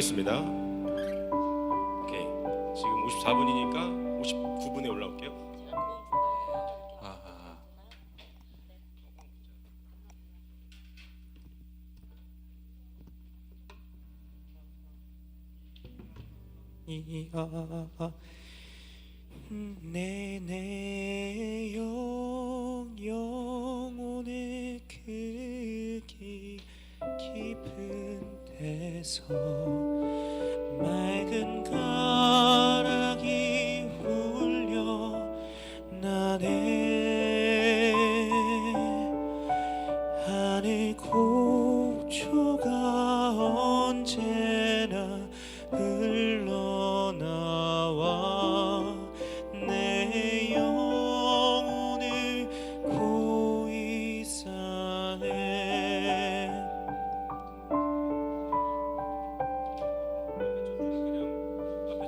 하겠습니다. 오케이. 지금 54분이니까 59분에 올라올게요. 내 영혼의 그 깊은 데서 맑은 가락이 울려 나네. 하늘 곡조가 언제나 흘러나와 내 영혼을 고이 싸네. 그냥 앞에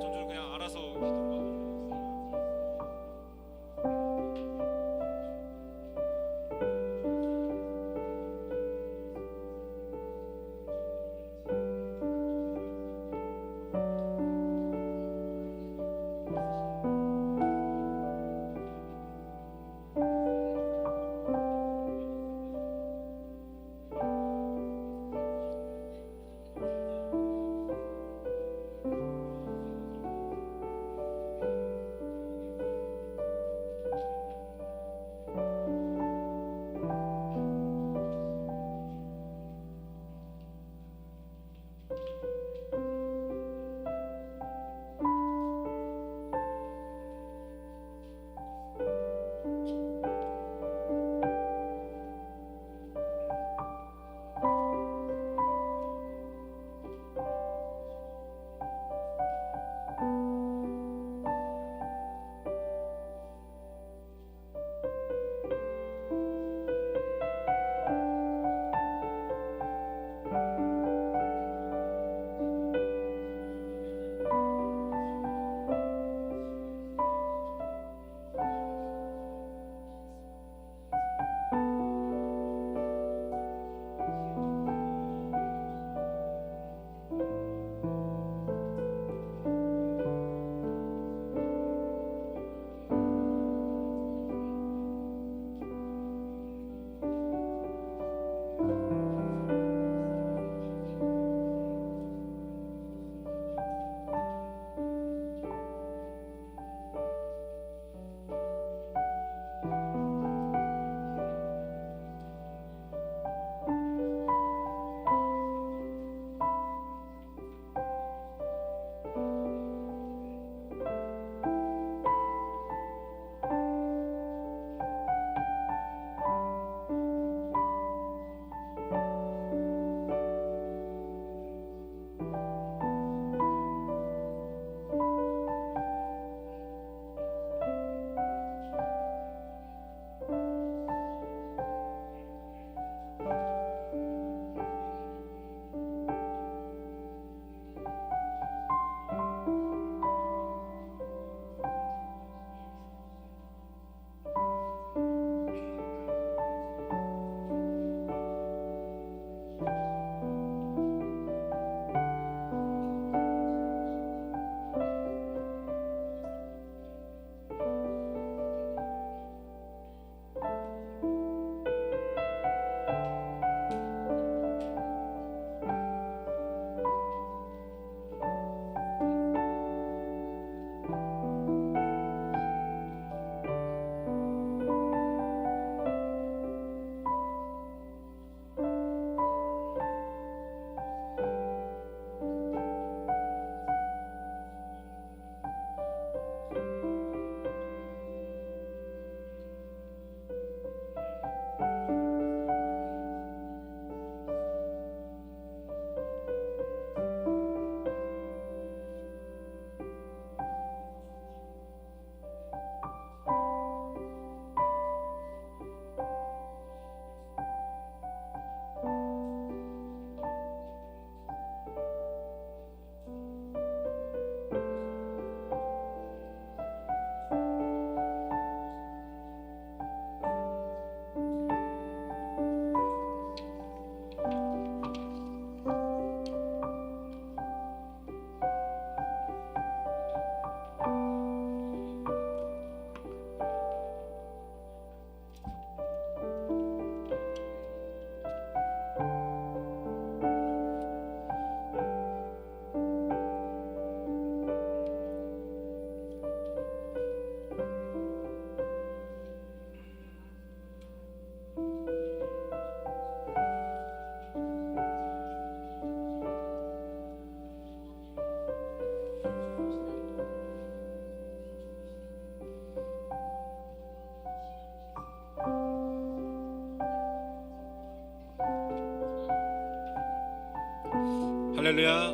할렐루야.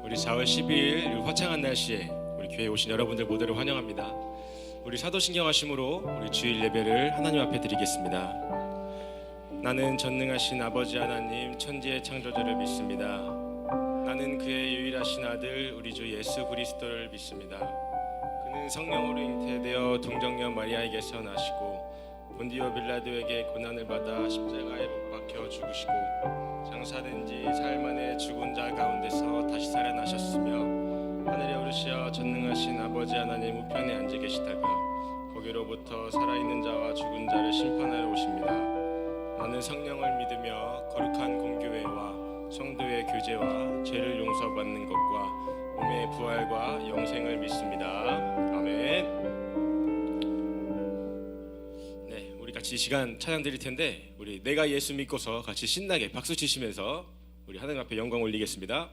우리 4월 12일 화창한 날씨에 우리 교회에 오신 여러분들 모두를 환영합니다. 우리 사도신경하심으로 우리 주일 예배를 하나님 앞에 드리겠습니다. 나는 전능하신 아버지 하나님 천지의 창조주를 믿습니다. 나는 그의 유일하신 아들 우리 주 예수 그리스도를 믿습니다. 그는 성령으로 잉태되어 동정녀 마리아에게서 나시고 본디오 빌라도에게 고난을 받아 십자가에 못 박혀 죽으시고 장사된 지 사흘 만에 죽은 자 가운데서 다시 살아나셨으며 하늘에 오르시어 전능하신 아버지 하나님 우편에 앉아 계시다가 거기로부터 살아있는 자와 죽은 자를 심판하러 오십니다. 나는 성령을 믿으며 거룩한 공교회와 성도의 교제와 죄를 용서받는 것과 몸의 부활과 영생을 믿습니다. 아멘. 네, 우리 같이 이 시간 찬양 드릴 텐데 우리 내가 예수 믿고서 같이 신나게 박수 치시면서 우리 하나님 앞에 영광 올리겠습니다.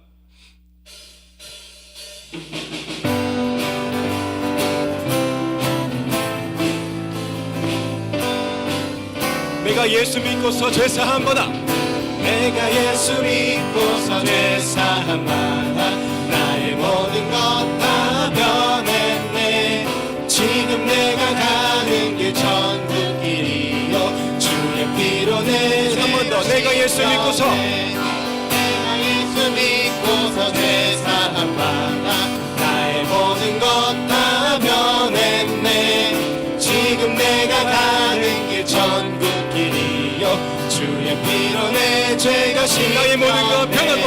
내가 예수 믿고서 죄사함 받아 내가 예수 믿고서 죄사함 받아 나의 모든 것 다 변했네. 지금 내가 가는 길 천국길이요 주의 피로 내 한 번 더 내가 예수 믿고서 내가 예수 믿고서 죄사함 받아 나의 모든 것 다 변했네. 지금 내가 가는 길 천국길이요 주의 피로 내 죄가 씻겨 나의 모든 것 변하고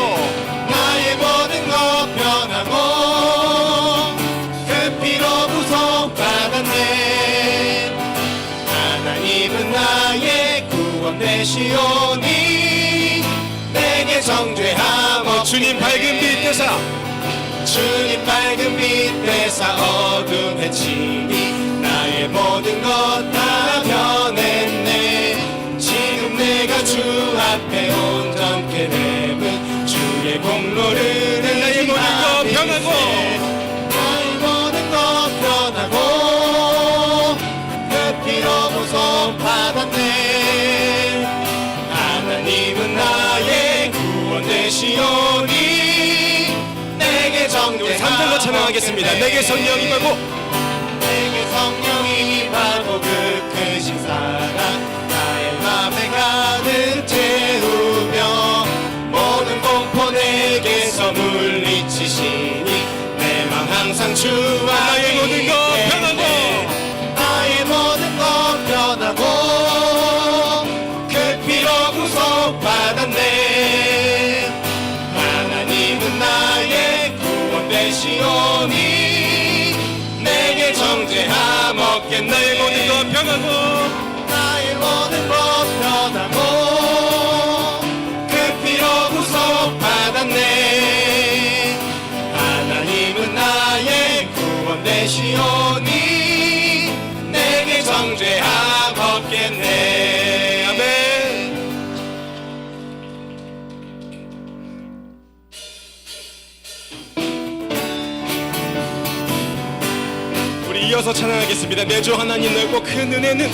나의 모든 것 변하고 그 피로 구속받았네. 하나님은 나의 구원 되시오니 내게 정죄함 주님 밝은 빛 되사 주님 밝은 빛 되사 어둠 해치니 나의 모든 것 다 변했네. 지금 내가 주 앞에 온전케 내은 주의 공로를 나의 모든 것 변하고 나의 모든 것 변하고 그 피로 구속받았네. 하나님은 나의 구원 되시오니 내게 정죄함 3절로 찬양하겠습니다. 내게 성령 임하고 내게 성령이 임하고 그 크신 사랑 나의 맘에 가득 채우며 모든 공포 내게서 물리치시니 내 맘 항상 주와 나의 모든 것 변하고 나의 모든 것 변하고 그 피로 구속받았네. 하나님은 나의 구원 되시오니 내게 정죄함 없겠네. 나의 모든 것 변하고 나의 모든 것 변하고 그 피로 구속받았네. 하나님은 나의 구원 되시오니 내게 정죄함 없겠네. 아멘. 우리 이어서 찬양하겠습니다. 내 주 하나님 넓고 큰 은혜는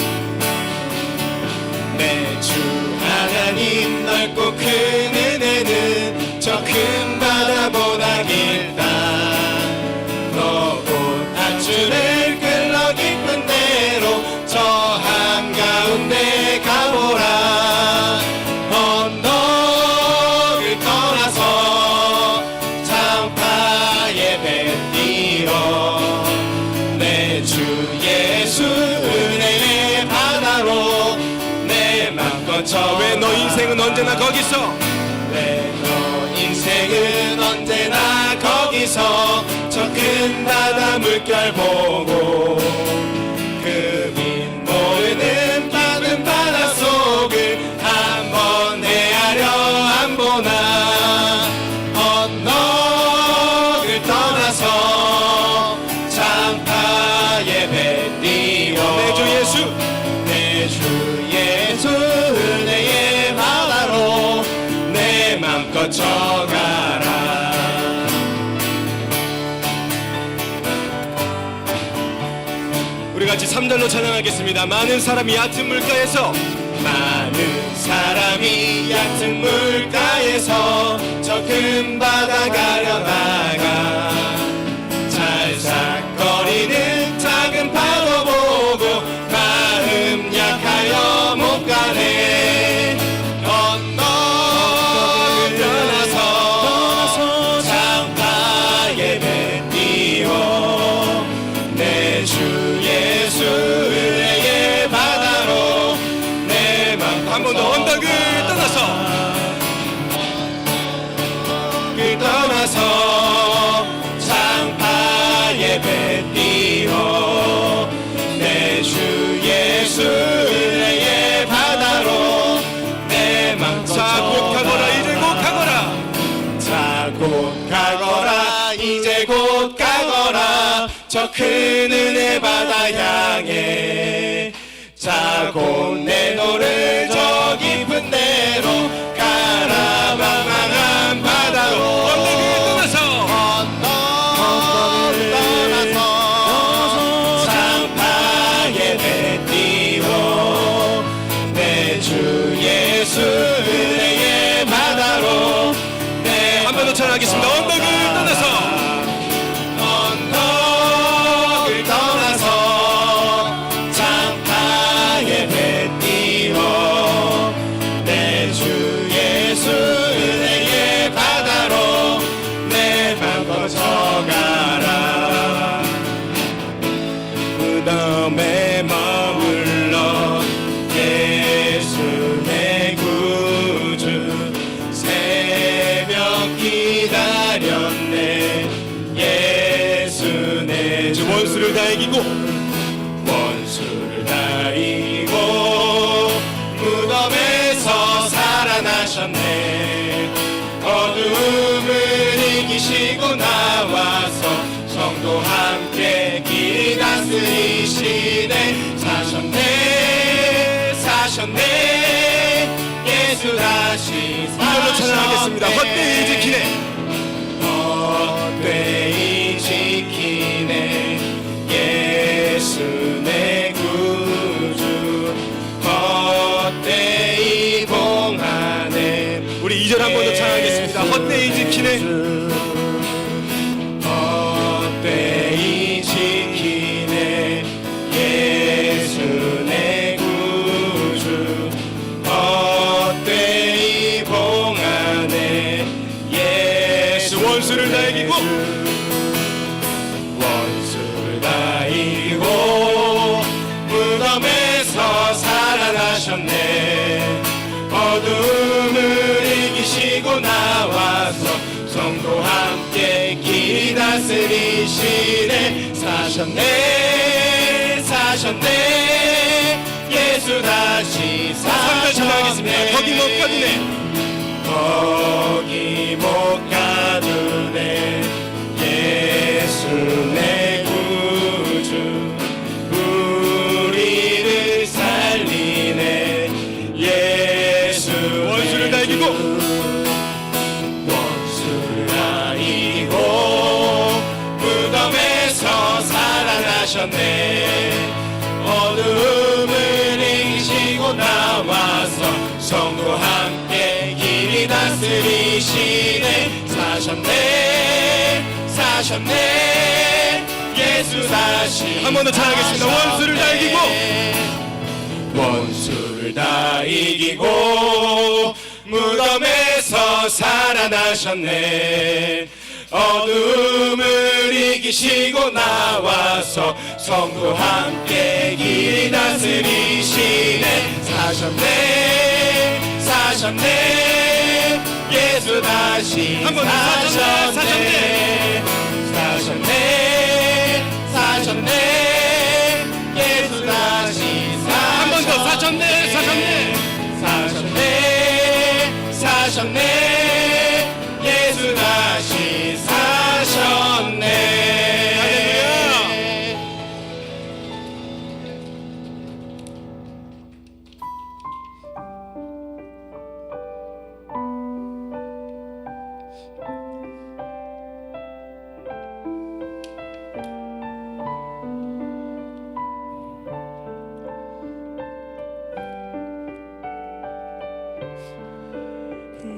내 주 하나님 넓고 큰 은혜는 저 큰 바다보다 길다. 너곧 밧줄을 끌러 깊은 데로 저 한가운데 가보라. 언덕을 떠나서 장파에 뱉디어 내 주 예수 은혜의 바다로 내 맘껏 왜 너 인생은 언제나 거기서 왜 너 인생은 언제나 거기서 저 큰 바다 물결 보고 그 빛 모르는 밝은 바다 속을 한번 헤아려 안 보나. 언덕을 떠나서 장파에 뱉디어 내 주 예수 내 주 예수 은혜의 바다로 내 맘껏 져가라. 우리 같이 3절로 찬양하겠습니다. 많은 사람이 얕은 물가에서 많은 사람이 얕은 물가에서 저 큰 바다 가려다가 찰싹거리는 작은 파도 보고 마음 약하여 못 가네. 언덕을 떠나서 창가에 배 띄워 내 주 예수 은혜의 바다로 내 맘 한 번 더 언덕을 떠나서 창파에 배 띄워 내 주 예수 은혜의 바다로 내 맘 자, 곧 가거라 이제 곧 가거라. 자, 곧 가거라 이제 곧 가거라 저 큰 은혜 바다 향해. 자, 곧 내 노를 저 깊은 데로 가라 망망한 바다로. 언덕을 떠나서 창파에 배 띄워 내 주 예수 은혜의 바다로 한 번 더 찬양하겠습니다. 언덕을 떠나서 창파에 배 띄워 내 주 예수 은혜의 바다로 내 맘 뻗어가라. 무덤에 머물러 예수 내 구주 새벽 기다렸네. 예수 내 주 원수를 다 이기고 무덤에서 살아나셨네. 어둠을 이기시고 나와서 성도 함께 길 다스리시네. 사셨네 예수 다시 이걸로 찬양하겠습니다. 헛되이 지키네. 헛되이 지키네. 예수 내 구주 헛되이 봉하네. 우리 2절 한 번 더 찬양하겠습니다. 헛되이 지키네. 헛되이 지키네. 예수 내 구주 헛되이 봉하네. 예수 원수를 다 이기고 원수를 다 이기고 무덤에서 살아나셨네. 어둠을 이기시고 나와서 성도 함께 길 다스리시네. 사셨네 예수 다시 사셨네. 거기 못 가두네. 거기 못 가두네. 예수 내 구주 우리를 살리네. 예수 원수를 다 이기고 원수를 다 이기고 무덤에서 살아나셨네. 어둠을 이기시고 나와서 성도 함께 길이 다스리시네. 사셨네 예수 다시 한 번 더 찬양하겠습니다. 원수를 다 이기고 원수를 다 이기고 무덤에서 살아나셨네. 어둠을 이기시고 나와서 성도 함께 길 다스리시네. 사셨네 예수 다시 한 번 더 사셨네 예수 다시 한 번 더 사셨네 예수 다시 사셨네.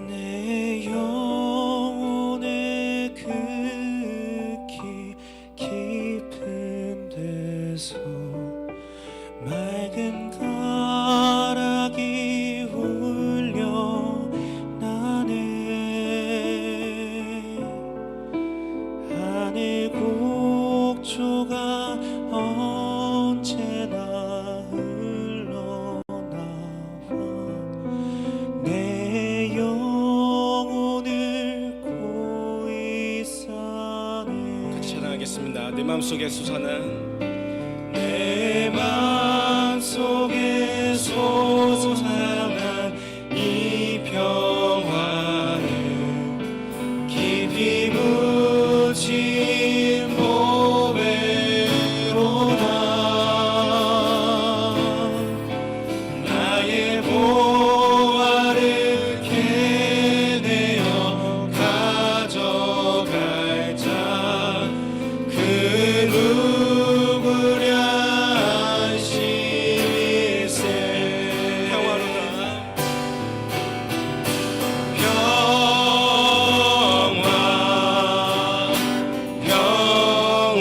내 영혼의 극히 깊은 데서 맑은 가락이 울려나네. 하늘 곡조가 언제나 흘러나와 내 영혼을 고이 싸네. 같이 찬양하겠습니다. 내 마음속에 솟아난 내 마음속에 솟아난 이 평화는 깊이 묻힌 보배로다. 나의 보화를 캐내어 가져갈 자 그 누구랴 안심일세.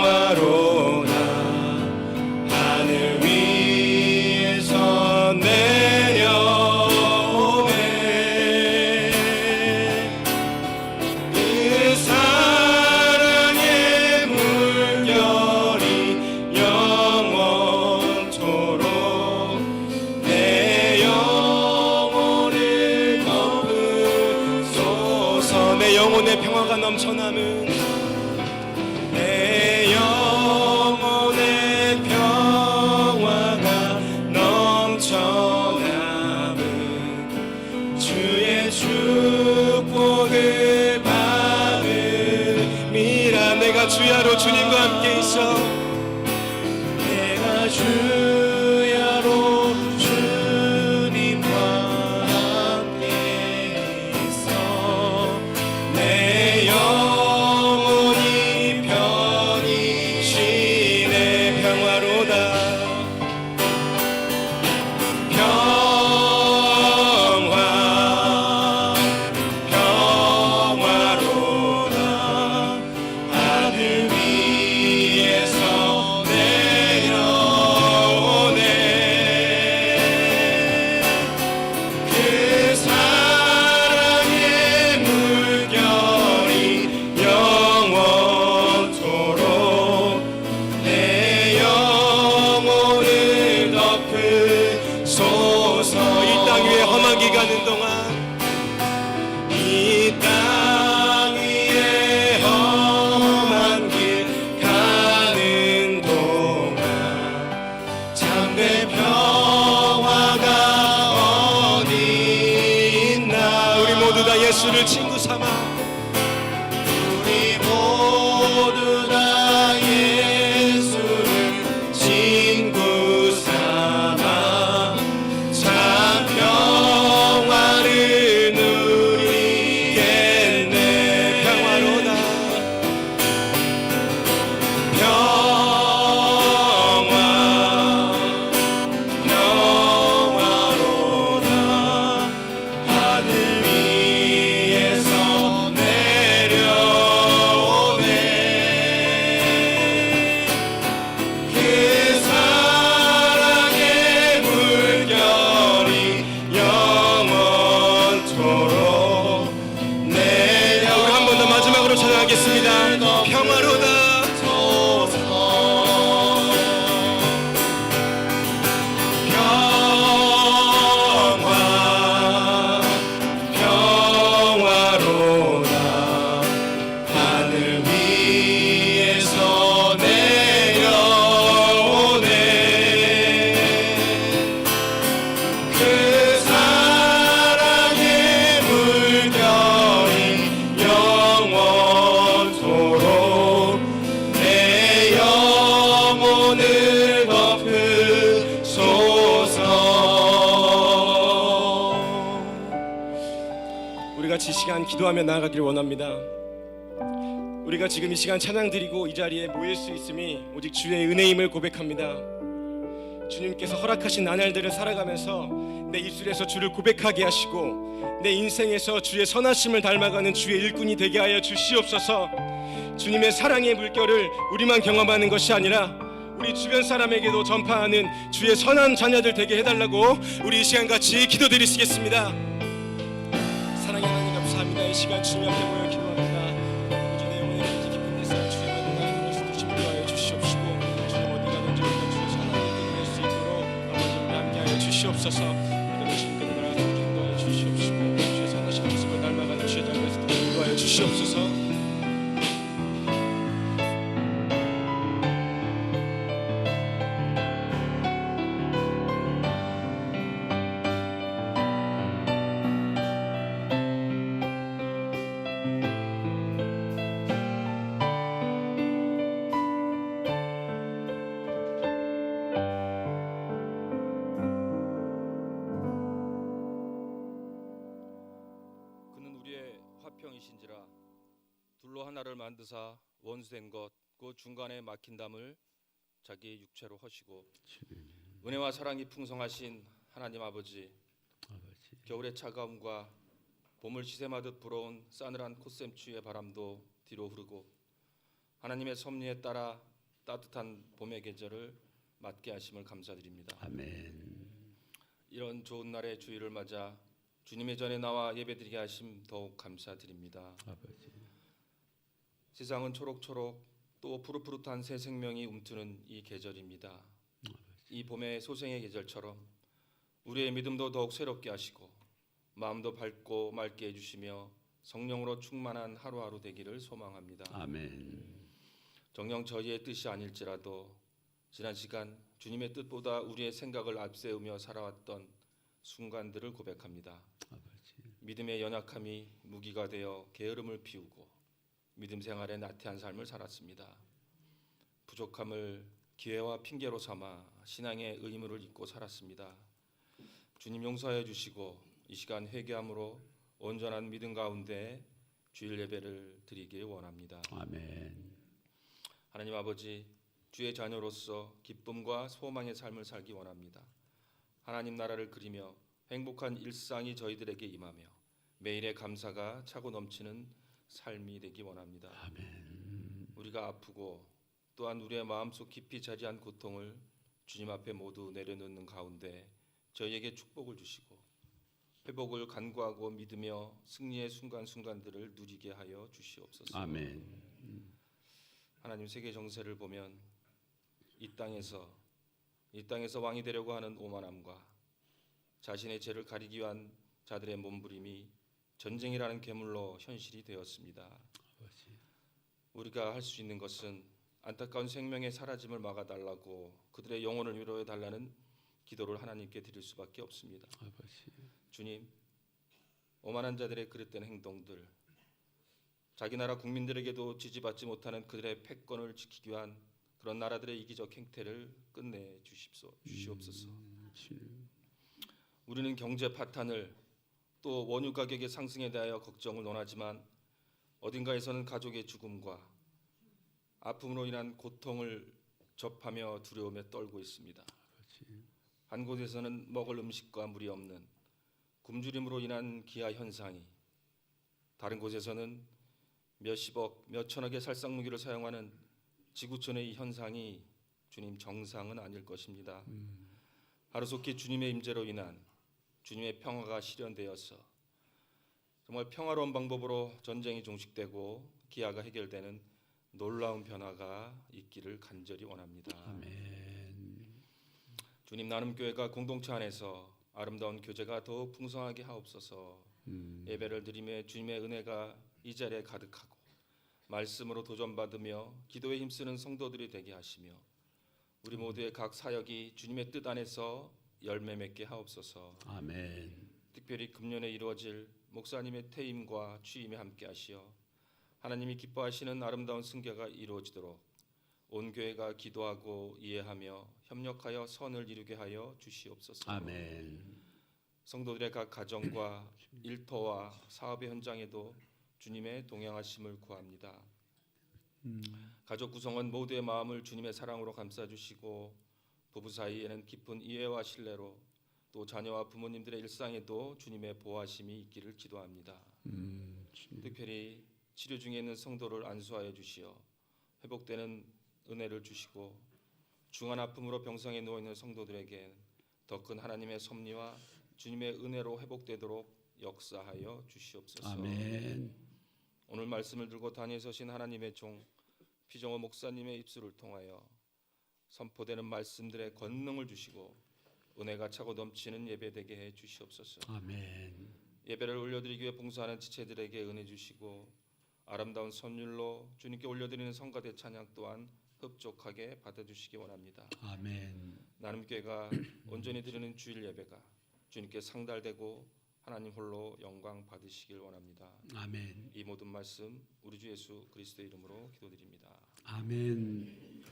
평화로다 하늘 위에서 내려오네. 그 사랑의 물결이 영원토록 내 영혼을 덮으소서. 내 영혼의 평화가 넘쳐남은 내 영혼의 평화가 넘쳐남은 주의 축복을 받음이라. 내가 주야로 주님과 함께 있어 내가 주야로 주님과 함께 있어 내 영혼이 편히 쉬네. 평화로다 평화로다 하늘 위에서 내려오네. 그 사랑의 물결이 영원토록 내 영혼을 덮으소서. 이 땅 위에 험한 길 가는 동안 이 땅 위에 험한 길 가는 동안 참된 평화가 어디 있나. 우리 모두 다 예수를 친구 삼아 우리 모두 다 예수를 친구 삼아 참 평화를 누리겠네. 평화로다 평화로다 하늘 위에서 내려오네. 그 사랑의 물결이 영원토록 내 우리 한 번 더 마지막으로 찬양하겠습니다. 평화로다 평화로다 하늘 위에서 내려오네. 그 사랑의 물결이 영원토록 내 영혼을 덮으소서. 우리 같이 이 시간 기도하며 나아가기를 원합니다. 우리가 지금 이 시간 찬양 드리고 이 자리에 모일 수 있음이 오직 주의 은혜임을 고백합니다. 주님께서 허락하신 나날들을 살아가면서 내 입술에서 주를 고백하게 하시고 내 인생에서 주의 선하심을 닮아가는 주의 일꾼이 되게 하여 주시옵소서. 주님의 사랑의 물결을 우리만 경험하는 것이 아니라 우리 주변 사람에게도 전파하는 주의 선한 자녀들 되게 해달라고 우리 이 시간 같이 기도드리시겠습니다. 사랑의 하나님 감사합니다. 이 시간 주님 앞에 모여 기도합니다. 오직 내 영혼의 깊이 깊은 데서 주의 만나는 것을 조심히 하여 주시옵시고 주님 어디 가든지 우리가 주의 선한 일들을 낼 수 있도록 아버지 우리 함께하여 주시옵소서. 믿음의 심끝을 나가서 인도하여 주시옵시고 주의 선하신 모습을 닮아가는 주의 자녀에서 인도하여 주시옵소서. 화평이신지라 둘로 하나를 만드사 원수된 것 그 중간에 막힌 담을 자기 육체로 허시고 은혜와 사랑이 풍성하신 하나님 아버지, 겨울의 차가움과 봄을 시샘하듯 불어온 싸늘한 콧샘추위의 바람도 뒤로 흐르고 하나님의 섭리에 따라 따뜻한 봄의 계절을 맞게 하심을 감사드립니다. 아멘. 이런 좋은 날의 주일을 맞아 주님의 전에 나와 예배드리게 하심 더욱 감사드립니다. 아버지. 세상은 초록초록 또 푸릇푸릇한 새 생명이 움트는 이 계절입니다. 이 봄의 소생의 계절처럼 우리의 믿음도 더욱 새롭게 하시고 마음도 밝고 맑게 해주시며 성령으로 충만한 하루하루 되기를 소망합니다. 아멘. 정녕 저희의 뜻이 아닐지라도 지난 시간 주님의 뜻보다 우리의 생각을 앞세우며 살아왔던 순간들을 고백합니다. 아버지. 믿음의 연약함이 무기가 되어 게으름을 피우고 믿음 생활에 나태한 삶을 살았습니다. 부족함을 기회와 핑계로 삼아 신앙의 의무를 잊고 살았습니다. 주님 용서해 주시고 이 시간 회개함으로 온전한 믿음 가운데 주일 예배를 드리길 원합니다. 아멘. 하나님 아버지, 주의 자녀로서 기쁨과 소망의 삶을 살기 원합니다. 하나님 나라를 그리며 행복한 일상이 저희들에게 임하며 매일의 감사가 차고 넘치는 삶이 되기 원합니다. 아멘. 우리가 아프고 또한 우리의 마음속 깊이 자리한 고통을 주님 앞에 모두 내려놓는 가운데 저희에게 축복을 주시고 회복을 간구하고 믿으며 승리의 순간순간들을 누리게 하여 주시옵소서. 아멘. 하나님 세계 정세를 보면 이 땅에서 왕이 되려고 하는 오만함과 자신의 죄를 가리기 위한 자들의 몸부림이 전쟁이라는 계물로 현실이 되었습니다. 아버지. 우리가 할 수 있는 것은 안타까운 생명의 사라짐을 막아달라고 그들의 영혼을 위로해달라는 기도를 하나님께 드릴 수밖에 없습니다. 아버지. 주님, 오만한 자들의 그릇된 행동들, 자기 나라 국민들에게도 지지받지 못하는 그들의 패권을 지키기 위한 그런 나라들의 이기적 행태를 끝내 주시옵소서. 우리는 경제 파탄을 또 원유 가격의 상승에 대하여 걱정을 논하지만 어딘가에서는 가족의 죽음과 아픔으로 인한 고통을 접하며 두려움에 떨고 있습니다. 한 곳에서는 먹을 음식과 물이 없는 굶주림으로 인한 기아 현상이, 다른 곳에서는 몇십억, 몇천억의 살상 무기를 사용하는 지구촌의 이 현상이 주님 정상은 아닐 것입니다. 하루속히 주님의 임재로 인한 주님의 평화가 실현되어서 정말 평화로운 방법으로 전쟁이 종식되고 기아가 해결되는 놀라운 변화가 있기를 간절히 원합니다. 아멘. 주님, 나눔교회가 공동체 안에서 아름다운 교제가 더욱 풍성하게 하옵소서. 예배를 드리며 주님의 은혜가 이 자리에 가득하고 말씀으로 도전받으며 기도에 힘쓰는 성도들이 되게 하시며 우리 모두의 각 사역이 주님의 뜻 안에서 열매 맺게 하옵소서. 아멘. 특별히 금년에 이루어질 목사님의 퇴임과 취임에 함께 하시어 하나님이 기뻐하시는 아름다운 승계가 이루어지도록 온 교회가 기도하고 이해하며 협력하여 선을 이루게 하여 주시옵소서. 아멘. 성도들의 각 가정과 일터와 사업의 현장에도 주님의 동행하심을 구합니다. 가족 구성원 모두의 마음을 주님의 사랑으로 감싸주시고 부부 사이에는 깊은 이해와 신뢰로 또 자녀와 부모님들의 일상에도 주님의 보호하심이 있기를 기도합니다. 특별히 치료 중에 있는 성도를 안수하여 주시어 회복되는 은혜를 주시고 중한 아픔으로 병상에 누워 있는 성도들에게 더 큰 하나님의 섭리와 주님의 은혜로 회복되도록 역사하여 주시옵소서. 아멘. 오늘 말씀을 들고 단위에 서신 하나님의 종 피정호 목사님의 입술을 통하여 선포되는 말씀들의 권능을 주시고 은혜가 차고 넘치는 예배되게 해 주시옵소서. 아멘. 예배를 올려드리기 위해 봉사하는 지체들에게 은혜 주시고 아름다운 선율로 주님께 올려드리는 성가대 찬양 또한 흡족하게 받아주시기 원합니다. 아멘. 나눔교회가 온전히 드리는 주일 예배가 주님께 상달되고 하나님 홀로 영광 받으시길 원합니다. 아멘. 이 모든 말씀 우리 주 예수 그리스도의 이름으로 기도드립니다. 아멘.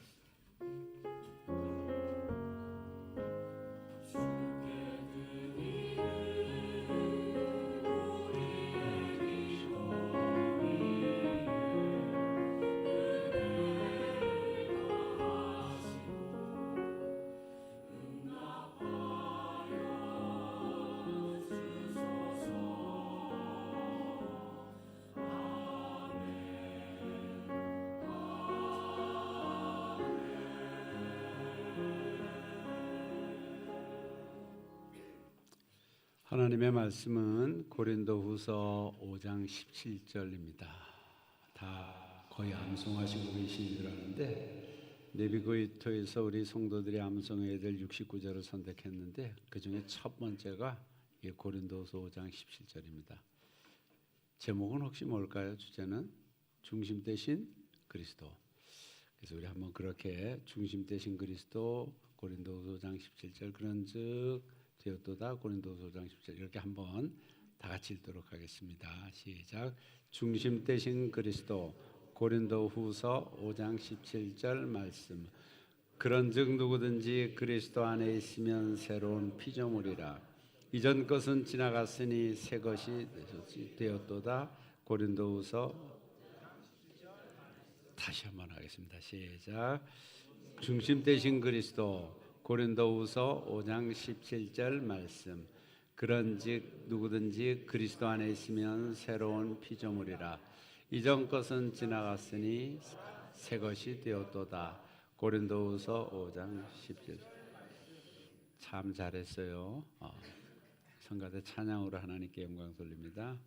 하나님의 말씀은 고린도후서 5장 17절입니다. 다 거의 암송하시고 계신 줄 아는데 네비고이토에서 우리 성도들이 암송해야 될 69절을 선택했는데 그 중에 첫 번째가 이 고린도후서 5장 17절입니다. 제목은 혹시 뭘까요? 주제는 중심 대신 그리스도. 그래서 우리 한번 그렇게 중심 대신 그리스도 고린도후서 5장 17절 그런즉 되었도다 고린도후서 5장 17절 이렇게 한번 다 같이 읽도록 하겠습니다. 시작. 중심 대신 그리스도 고린도후서 5장 17절 말씀. 그런즉 누구든지 그리스도 안에 있으면 새로운 피조물이라 이전 것은 지나갔으니 새 것이 되었도다. 고린도후서 다시 한번 하겠습니다. 시작. 중심 대신 그리스도 고린도후서 5장 17절 말씀. 그런즉 누구든지 그리스도 안에 있으면 새로운 피조물이라 이전 것은 지나갔으니 새 것이 되었도다. 고린도후서 5장 17절. 참 잘했어요. 성가대 찬양으로 하나님께 영광 돌립니다.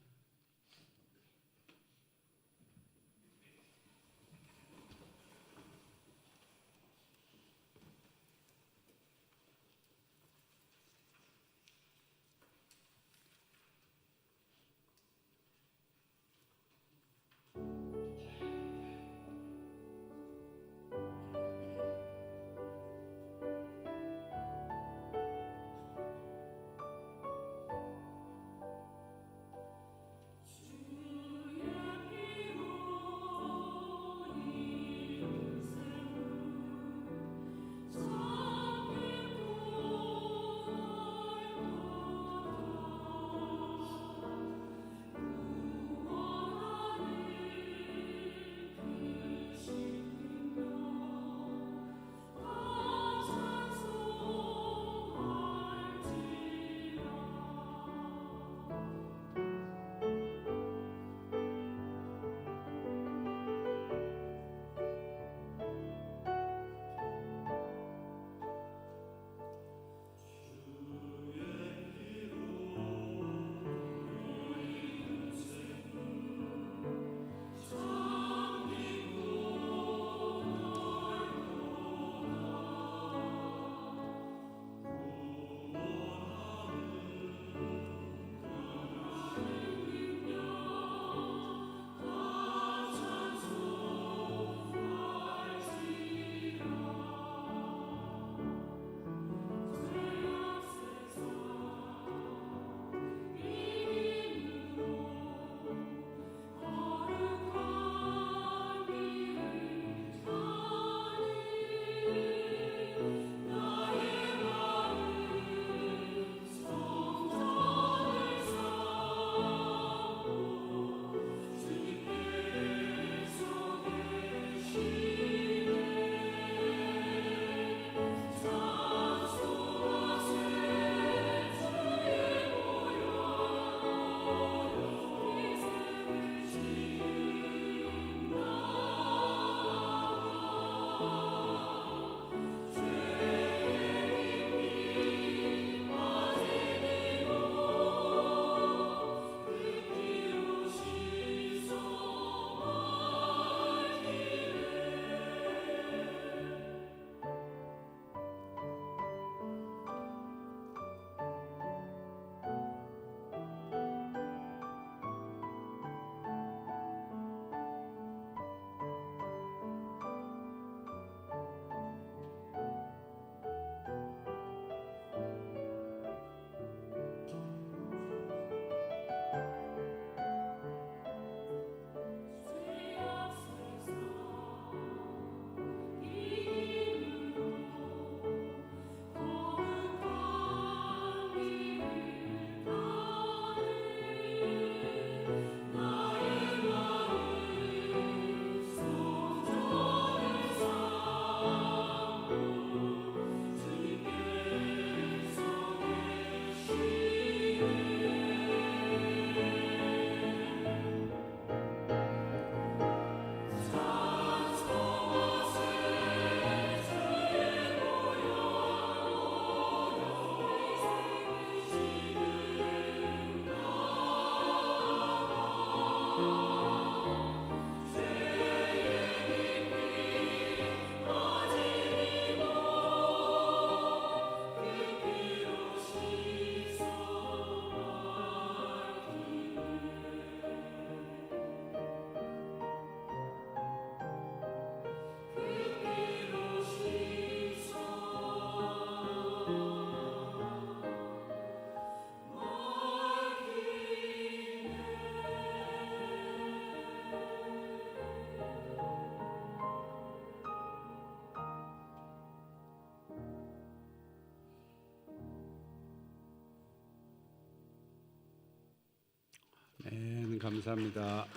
감사합니다.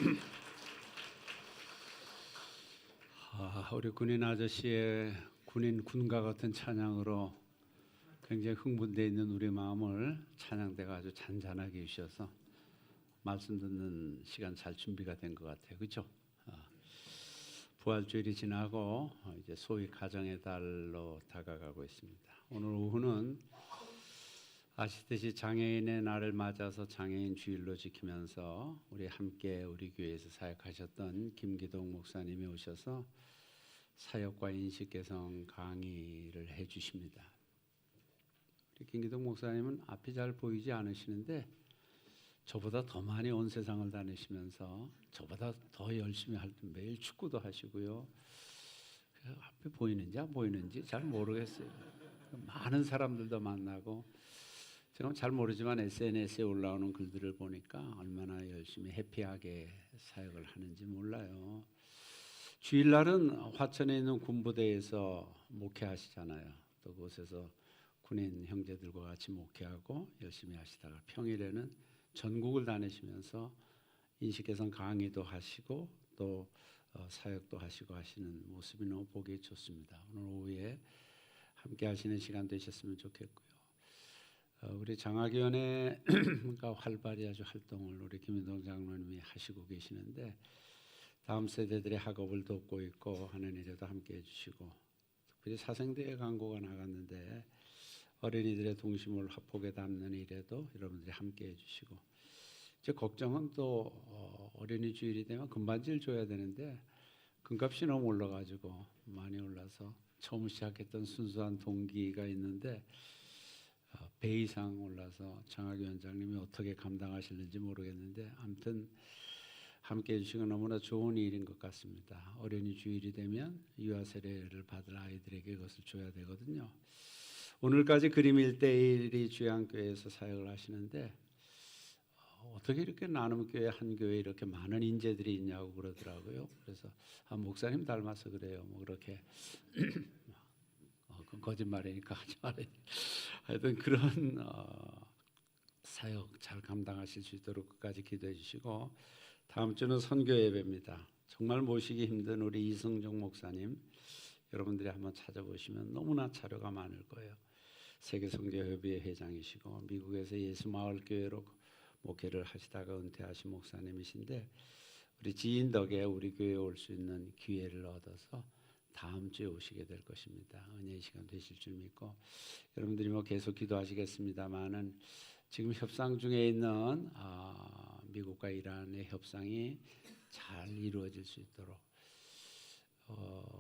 우리 군인 아저씨의 군가 같은 찬양으로 굉장히 흥분되어 있는 우리 마음을 찬양대가 아주 잔잔하게 해주셔서 말씀 듣는 시간 잘 준비가 된 것 같아요. 그렇죠? 부활주일이 지나고 이제 소위 가정의 달로 다가가고 있습니다. 오늘 오후는 아시듯이 장애인의 날을 맞아서 장애인 주일로 지키면서 우리 함께 우리 교회에서 사역하셨던 김기동 목사님이 오셔서 사역과 인식 개선 강의를 해주십니다. 우리 김기동 목사님은 앞이 잘 보이지 않으시는데 저보다 더 많이 온 세상을 다니시면서 저보다 더 열심히 매일 축구도 하시고요. 앞에 보이는지 안 보이는지 잘 모르겠어요. 많은 사람들도 만나고 저는 잘 모르지만 SNS에 올라오는 글들을 보니까 얼마나 열심히 해피하게 사역을 하는지 몰라요. 주일날은 화천에 있는 군부대에서 목회하시잖아요. 또 그곳에서 군인 형제들과 같이 목회하고 열심히 하시다가 평일에는 전국을 다니시면서 인식개선 강의도 하시고 또 사역도 하시고 하시는 모습이 너무 보기 좋습니다. 오늘 오후에 함께 하시는 시간 되셨으면 좋겠고요. 우리 장학위원회가 활발히 아주 활동을 우리 김인동 장로님이 하시고 계시는데 다음 세대들의 학업을 돕고 있고 하는 일에도 함께 해주시고 특별히 사생대회 광고가 나갔는데 어린이들의 동심을 화폭에 담는 일에도 여러분들이 함께 해주시고 제 걱정은 또 어린이 주일이 되면 금반지를 줘야 되는데 금값이 너무 올라가지고 많이 올라서 처음 시작했던 순수한 동기가 있는데 배 이상 올라서 장학위원장님이 어떻게 감당하실는지 모르겠는데 아무튼 함께 해주시고 너무나 좋은 일인 것 같습니다. 어린이 주일이 되면 유아 세례를 받을 아이들에게 그것을 줘야 되거든요. 오늘까지 그림 1:1이 주양교회에서 사역을 하시는데 어떻게 이렇게 나눔교회 한 교회에 이렇게 많은 인재들이 있냐고 그러더라고요. 그래서 목사님 닮아서 그래요. 뭐 그렇게 그건 거짓말이니까 하지 말아요. 하여튼 그런 사역 잘 감당하실 수 있도록 끝까지 기도해 주시고 다음 주는 선교 예배입니다. 정말 모시기 힘든 우리 이승종 목사님 여러분들이 한번 찾아보시면 너무나 자료가 많을 거예요. 세계선교협의회 회장이시고 미국에서 예수마을교회로 목회를 하시다가 은퇴하신 목사님이신데 우리 지인 덕에 우리 교회에 올 수 있는 기회를 얻어서 다음 주에 오시게 될 것입니다. 은혜의 시간 되실 줄 믿고 여러분들이 뭐 계속 기도하시겠습니다만은 지금 협상 중에 있는 미국과 이란의 협상이 잘 이루어질 수 있도록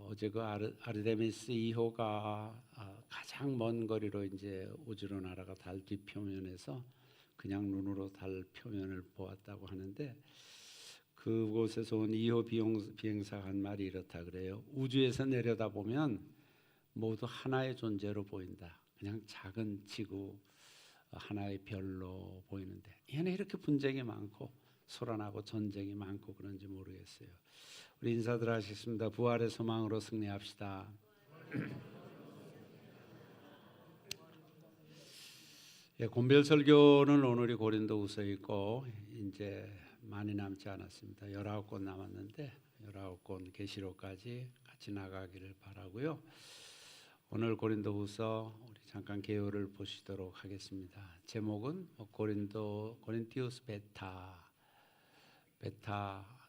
어제 그 아르테미스 2호가 가장 먼 거리로 이제 우주로 날아가 달 뒷표면에서 그냥 눈으로 달 표면을 보았다고 하는데 그곳에서 온 2호 비행사가 한 말이 이렇다 그래요. 우주에서 내려다보면 모두 하나의 존재로 보인다. 그냥 작은 지구 하나의 별로 보이는데 얘네 이렇게 분쟁이 많고 소란하고 전쟁이 많고 그런지 모르겠어요. 우리 인사들 하시겠습니다. 부활의 소망으로 승리합시다. 예, 곤별 설교는 오늘이 고린도후서에 있고 이제 많이 남지 않았습니다. 19권 남았는데 19권 계시록까지 같이 나가기를 바라고요. 오늘 고린도후서 우리 잠깐 개요를 보시도록 하겠습니다. 제목은 고린티우스 베타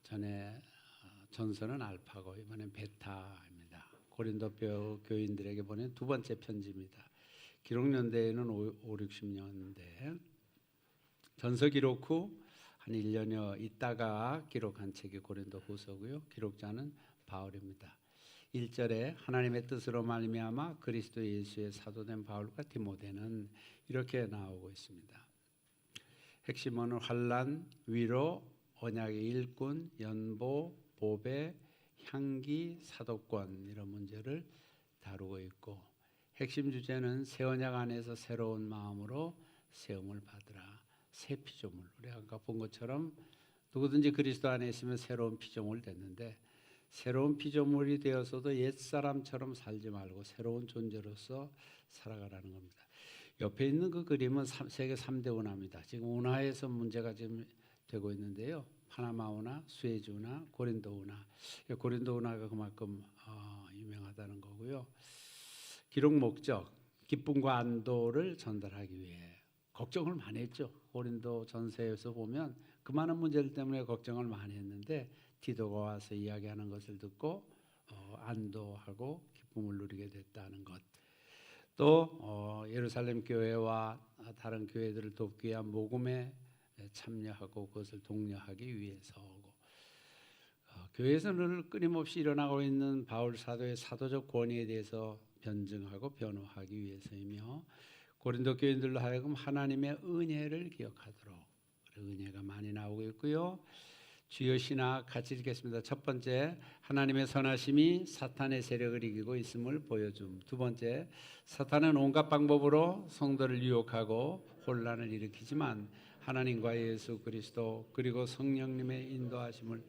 전에 전서는 알파고 이번엔 베타입니다. 고린도 교인들에게 보낸 두 번째 편지입니다. 기록 연대에는 5, 60년대 전서 기록 후 한 1년여 있다가 기록한 책이 고린도후서고요. 기록자는 바울입니다. 1절에 하나님의 뜻으로 말미암아 그리스도 예수의 사도된 바울과 디모데는 이렇게 나오고 있습니다. 핵심은 환난, 위로, 언약의 일꾼, 연보, 보배, 향기, 사도권 이런 문제를 다루고 있고 핵심 주제는 새 언약 안에서 새로운 마음으로 세움을 받으라. 새 피조물. 우리가 아까 본 것처럼 누구든지 그리스도 안에 있으면 새로운 피조물 됐는데 새로운 피조물이 되어서도 옛사람처럼 살지 말고 새로운 존재로서 살아가라는 겁니다. 옆에 있는 그 그림은 세계 3대 운하입니다. 지금 운하에서 문제가 지금 되고 있는데요. 파나마운하, 수에즈운하, 고린도운하. 고린도운하가 그만큼 유명하다는 거고요. 기록 목적, 기쁨과 안도를 전달하기 위해 걱정을 많이 했죠. 고린도 전서에서 보면 그 많은 문제들 때문에 걱정을 많이 했는데 디도가 와서 이야기하는 것을 듣고 안도하고 기쁨을 누리게 됐다는 것. 또 예루살렘 교회와 다른 교회들을 돕기 위한 모금에 참여하고 그것을 독려하기 위해서고, 교회에서 늘 끊임없이 일어나고 있는 바울 사도의 사도적 권위에 대해서 변증하고 변호하기 위해서이며, 고린도 교인들로 하여금 하나님의 은혜를 기억하도록, 은혜가 많이 나오고 있고요. 주요 신학 같이 읽겠습니다. 첫 번째, 하나님의 선하심이 사탄의 세력을 이기고 있음을 보여줌. 두 번째, 사탄은 온갖 방법으로 성도를 유혹하고 혼란을 일으키지만 하나님과 예수 그리스도 그리고 성령님의 인도하심을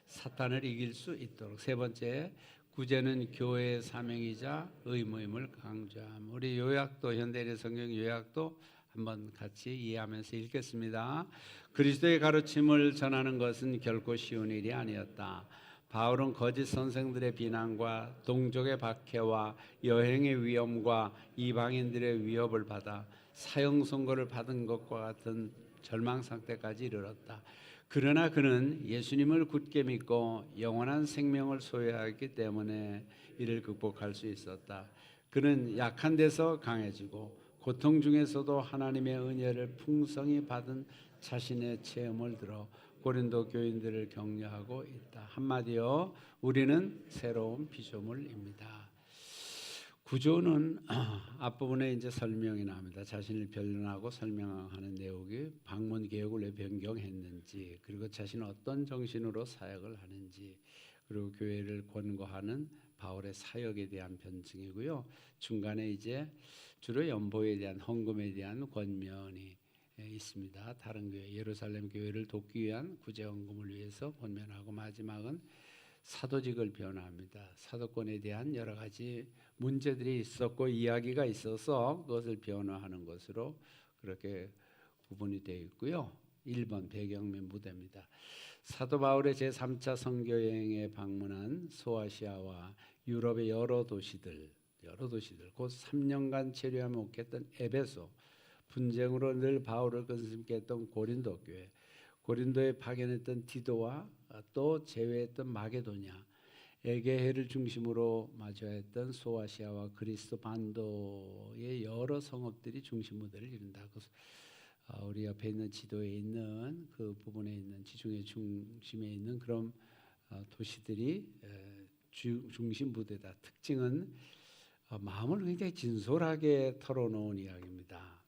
사탄을 이길 수 있도록. 세 번째, 구제는 교회의 사명이자 의무임을 강조함. 우리 요약도, 현대인의 성경 요약도 한번 같이 이해하면서 읽겠습니다. 그리스도의 가르침을 전하는 것은 결코 쉬운 일이 아니었다. 바울은 거짓 선생들의 비난과 동족의 박해와 여행의 위험과 이방인들의 위협을 받아 사형 선고를 받은 것과 같은 절망 상태까지 이르렀다. 그러나 그는 예수님을 굳게 믿고 영원한 생명을 소유하기 때문에 이를 극복할 수 있었다. 그는 약한 데서 강해지고 고통 중에서도 하나님의 은혜를 풍성히 받은 자신의 체험을 들어 고린도 교인들을 격려하고 있다. 한마디요, 우리는 새로운 피조물입니다. 구조는 앞부분에 이제 설명이 나옵니다. 자신을 변론하고 설명하는 내용이 방문 개혁을 왜 변경했는지, 그리고 자신은 어떤 정신으로 사역을 하는지, 그리고 교회를 권고하는 바울의 사역에 대한 변증이고요. 중간에 이제 주로 연보에 대한 헌금에 대한 권면이 있습니다. 다른 교회, 예루살렘 교회를 돕기 위한 구제 헌금을 위해서 권면하고, 마지막은 사도직을 변화합니다. 사도권에 대한 여러 가지 문제들이 있었고 이야기가 있어서 그것을 변화하는 것으로 그렇게 구분이 되어 있고요. 1번 배경 및 무대입니다. 사도 바울의 제3차 선교 여행에 방문한 소아시아와 유럽의 여러 도시들 곧 3년간 체류하며 목했던 에베소, 분쟁으로 늘 바울을 근심케 했던 고린도 교회, 고린도에 파견했던 디도와 또 제외했던 마게도냐, 에게해를 중심으로 마주했던 소아시아와 그리스 반도의 여러 성읍들이 중심 무대를 이룬다. 우리 옆에 있는 지도에 있는 그 부분에 있는 지중해 중심에 있는 그런 도시들이 중심 무대다. 특징은 마음을 굉장히 진솔하게 털어놓은 이야기입니다.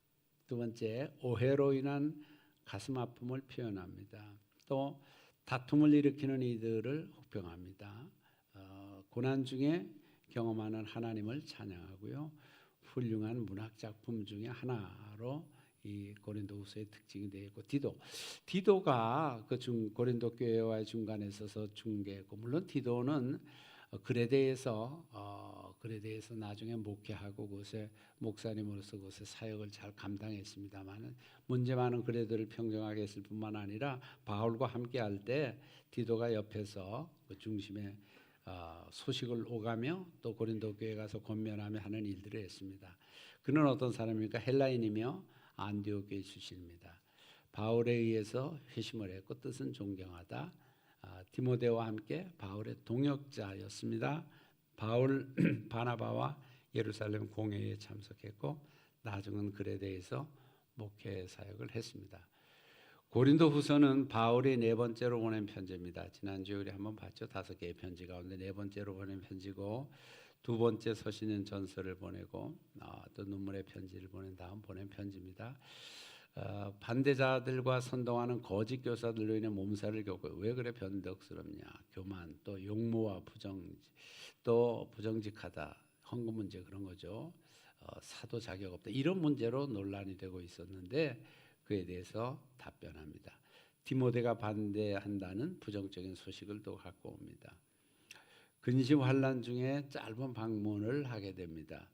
두 번째, 오해로 인한 가슴 아픔을 표현합니다. 또 다툼을 일으키는 이들을 혹평합니다. 고난 중에 경험하는 하나님을 찬양하고요. 훌륭한 문학 작품 중에 하나로 이 고린도후서의 특징이 되어 있고, 디도가 그 고린도 교회와의 중간에 서서 중개했고, 물론 디도는 그레데에서 나중에 목회하고 그곳에 목사님으로서 그곳에 사역을 잘 감당했습니다만, 문제 많은 그레데를 평정하게 했을 뿐만 아니라 바울과 함께할 때 디도가 옆에서 그 중심에 소식을 오가며 또 고린도 교회에 가서 권면하며 하는 일들을 했습니다. 그는 어떤 사람입니까? 헬라인이며 안디옥 교회 출신입니다. 바울에 의해서 회심을 했고 뜻은 존경하다. 디모데와 함께 바울의 동역자였습니다. 바울 바나바와 예루살렘 공회에 참석했고 나중은 그레데에서 목회 사역을 했습니다. 고린도 후서는 바울이 네 번째로 보낸 편지입니다. 지난주에 우리 한번 봤죠. 5개의 편지 가운데 네 번째로 보낸 편지고, 두 번째 서신은 전서를 보내고 또 눈물의 편지를 보낸 다음 보낸 편지입니다. 반대자들과 선동하는 거짓 교사들로 인해 몸살을 겪고, 왜 그래 변덕스럽냐, 교만, 또 용모와 또 부정직하다, 헌금 문제 그런 거죠. 사도 자격 없다, 이런 문제로 논란이 되고 있었는데 그에 대해서 답변합니다. 디모데가 반대한다는 부정적인 소식을 또 갖고 옵니다. 근심 환란 중에 짧은 방문을 하게 됩니다.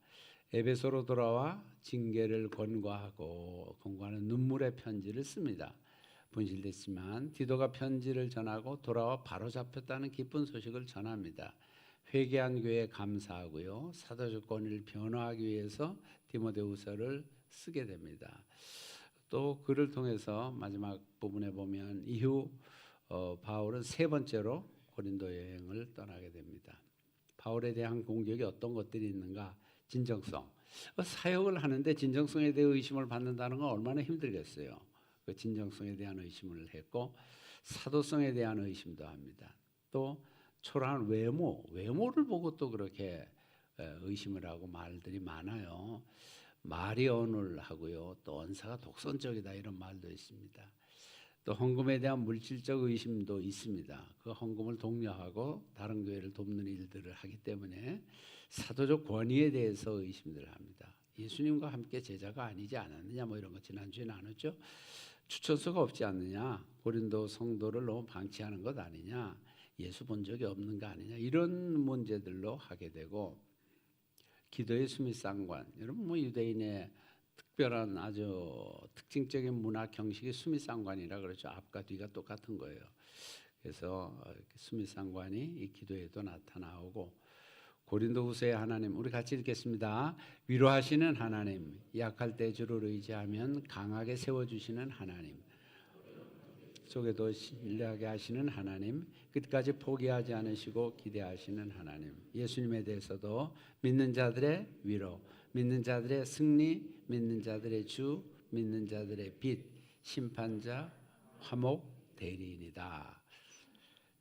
에베소로 돌아와 징계를 권고하는 눈물의 편지를 씁니다. 분실됐지만 디도가 편지를 전하고 돌아와 바로 잡혔다는 기쁜 소식을 전합니다. 회개한 교회에 감사하고요. 사도적 권위를 변화하기 위해서 디모데후서를 쓰게 됩니다. 또 그를 통해서 마지막 부분에 보면 이후 바울은 세 번째로 고린도 여행을 떠나게 됩니다. 바울에 대한 공격이 어떤 것들이 있는가? 진정성. 사역을 하는데 진정성에 대해 의심을 받는다는 건 얼마나 힘들겠어요. 그 진정성에 대한 의심을 했고 사도성에 대한 의심도 합니다. 또 초라한 외모를 보고 또 그렇게 의심을 하고 말들이 많아요. 말이 어눌하고요. 또 언사가 독선적이다 이런 말도 있습니다. 또 헌금에 대한 물질적 의심도 있습니다. 그 헌금을 독려하고 다른 교회를 돕는 일들을 하기 때문에 사도적 권위에 대해서 의심들을 합니다. 예수님과 함께 제자가 아니지 않았느냐 뭐 이런 거 지난주에 나눴죠. 추천서가 없지 않느냐, 고린도 성도를 너무 방치하는 것 아니냐, 예수 본 적이 없는 거 아니냐 이런 문제들로 하게 되고 기도의 수미상관. 여러분 뭐 유대인의 특별한 아주 특징적인 문화 경식이 수미상관이라 그러죠. 앞과 뒤가 똑같은 거예요. 그래서 수미상관이 이 기도에도 나타나오고 고린도후서의 하나님 우리 같이 읽겠습니다. 위로하시는 하나님, 약할 때 주를 의지하면 강하게 세워주시는 하나님, 속에도 신뢰하게 하시는 하나님, 끝까지 포기하지 않으시고 기대하시는 하나님, 예수님에 대해서도 믿는 자들의 위로, 믿는 자들의 승리, 믿는 자들의 주, 믿는 자들의 빛, 심판자, 화목, 대리인이다.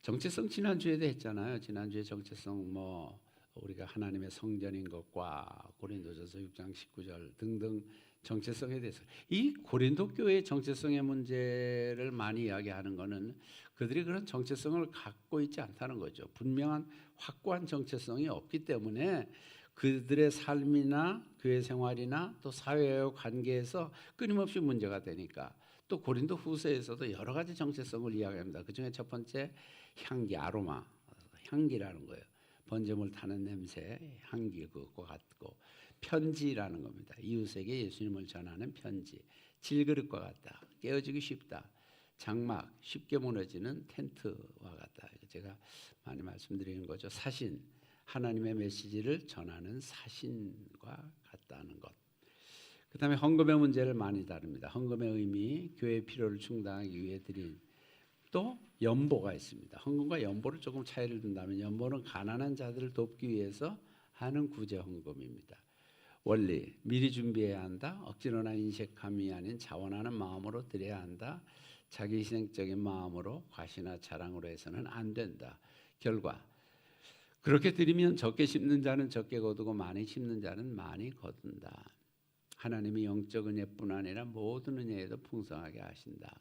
정체성 지난주에도 했잖아요. 지난주에 정체성 우리가 하나님의 성전인 것과 고린도전서 6장 19절 등등 정체성에 대해서 이 고린도 교회의 정체성의 문제를 많이 이야기하는 것은 그들이 그런 정체성을 갖고 있지 않다는 거죠. 분명한 확고한 정체성이 없기 때문에 그들의 삶이나 교회 생활이나 또 사회의 관계에서 끊임없이 문제가 되니까 또 고린도 후서에서도 여러 가지 정체성을 이야기합니다. 그중에 첫 번째 향기, 아로마, 향기라는 거예요. 번제물 타는 냄새, 향기 그것과 같고 편지라는 겁니다. 이웃에게 예수님을 전하는 편지. 질그릇과 같다. 깨어지기 쉽다. 장막, 쉽게 무너지는 텐트와 같다. 제가 많이 말씀드리는 거죠. 사신, 하나님의 메시지를 전하는 사신과 같다는 것. 그 다음에 헌금의 문제를 많이 다룹니다. 헌금의 의미, 교회의 필요를 충당하기 위해 드린 또 연보가 있습니다. 헌금과 연보를 조금 차이를 둔다면 연보는 가난한 자들을 돕기 위해서 하는 구제 헌금입니다. 원리, 미리 준비해야 한다. 억지로나 인색함이 아닌 자원하는 마음으로 드려야 한다. 자기 희생적인 마음으로 과시나 자랑으로 해서는 안 된다. 결과, 그렇게 드리면 적게 심는 자는 적게 거두고 많이 심는 자는 많이 거둔다. 하나님이 영적 은혜뿐 아니라 모든 은혜에도 풍성하게 하신다.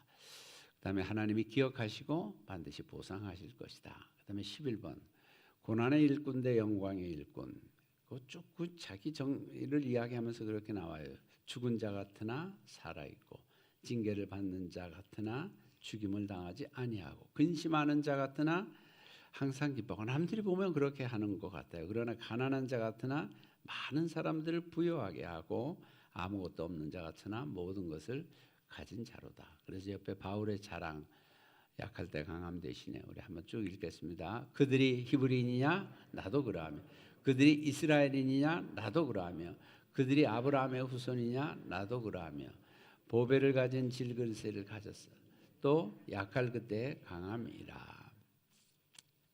그 다음에 하나님이 기억하시고 반드시 보상하실 것이다. 그 다음에 11번 고난의 일꾼 대 영광의 일꾼. 쭉 자기 정의를 이야기하면서 그렇게 나와요. 죽은 자 같으나 살아있고 징계를 받는 자 같으나 죽임을 당하지 아니하고 근심하는 자 같으나 항상 기뻐하고 남들이 보면 그렇게 하는 것 같아요. 그러나 가난한 자 같으나 많은 사람들을 부유하게 하고 아무것도 없는 자 같으나 모든 것을 가진 자로다. 그래서 옆에 바울의 자랑, 약할 때 강함 대신에 우리 한번 쭉 읽겠습니다. 그들이 히브리인이냐? 나도 그러하며. 그들이 이스라엘인이냐? 나도 그러하며. 그들이 아브라함의 후손이냐? 나도 그러하며. 보배를 가진 질글새를 가졌어. 또 약할 그때 강함이라.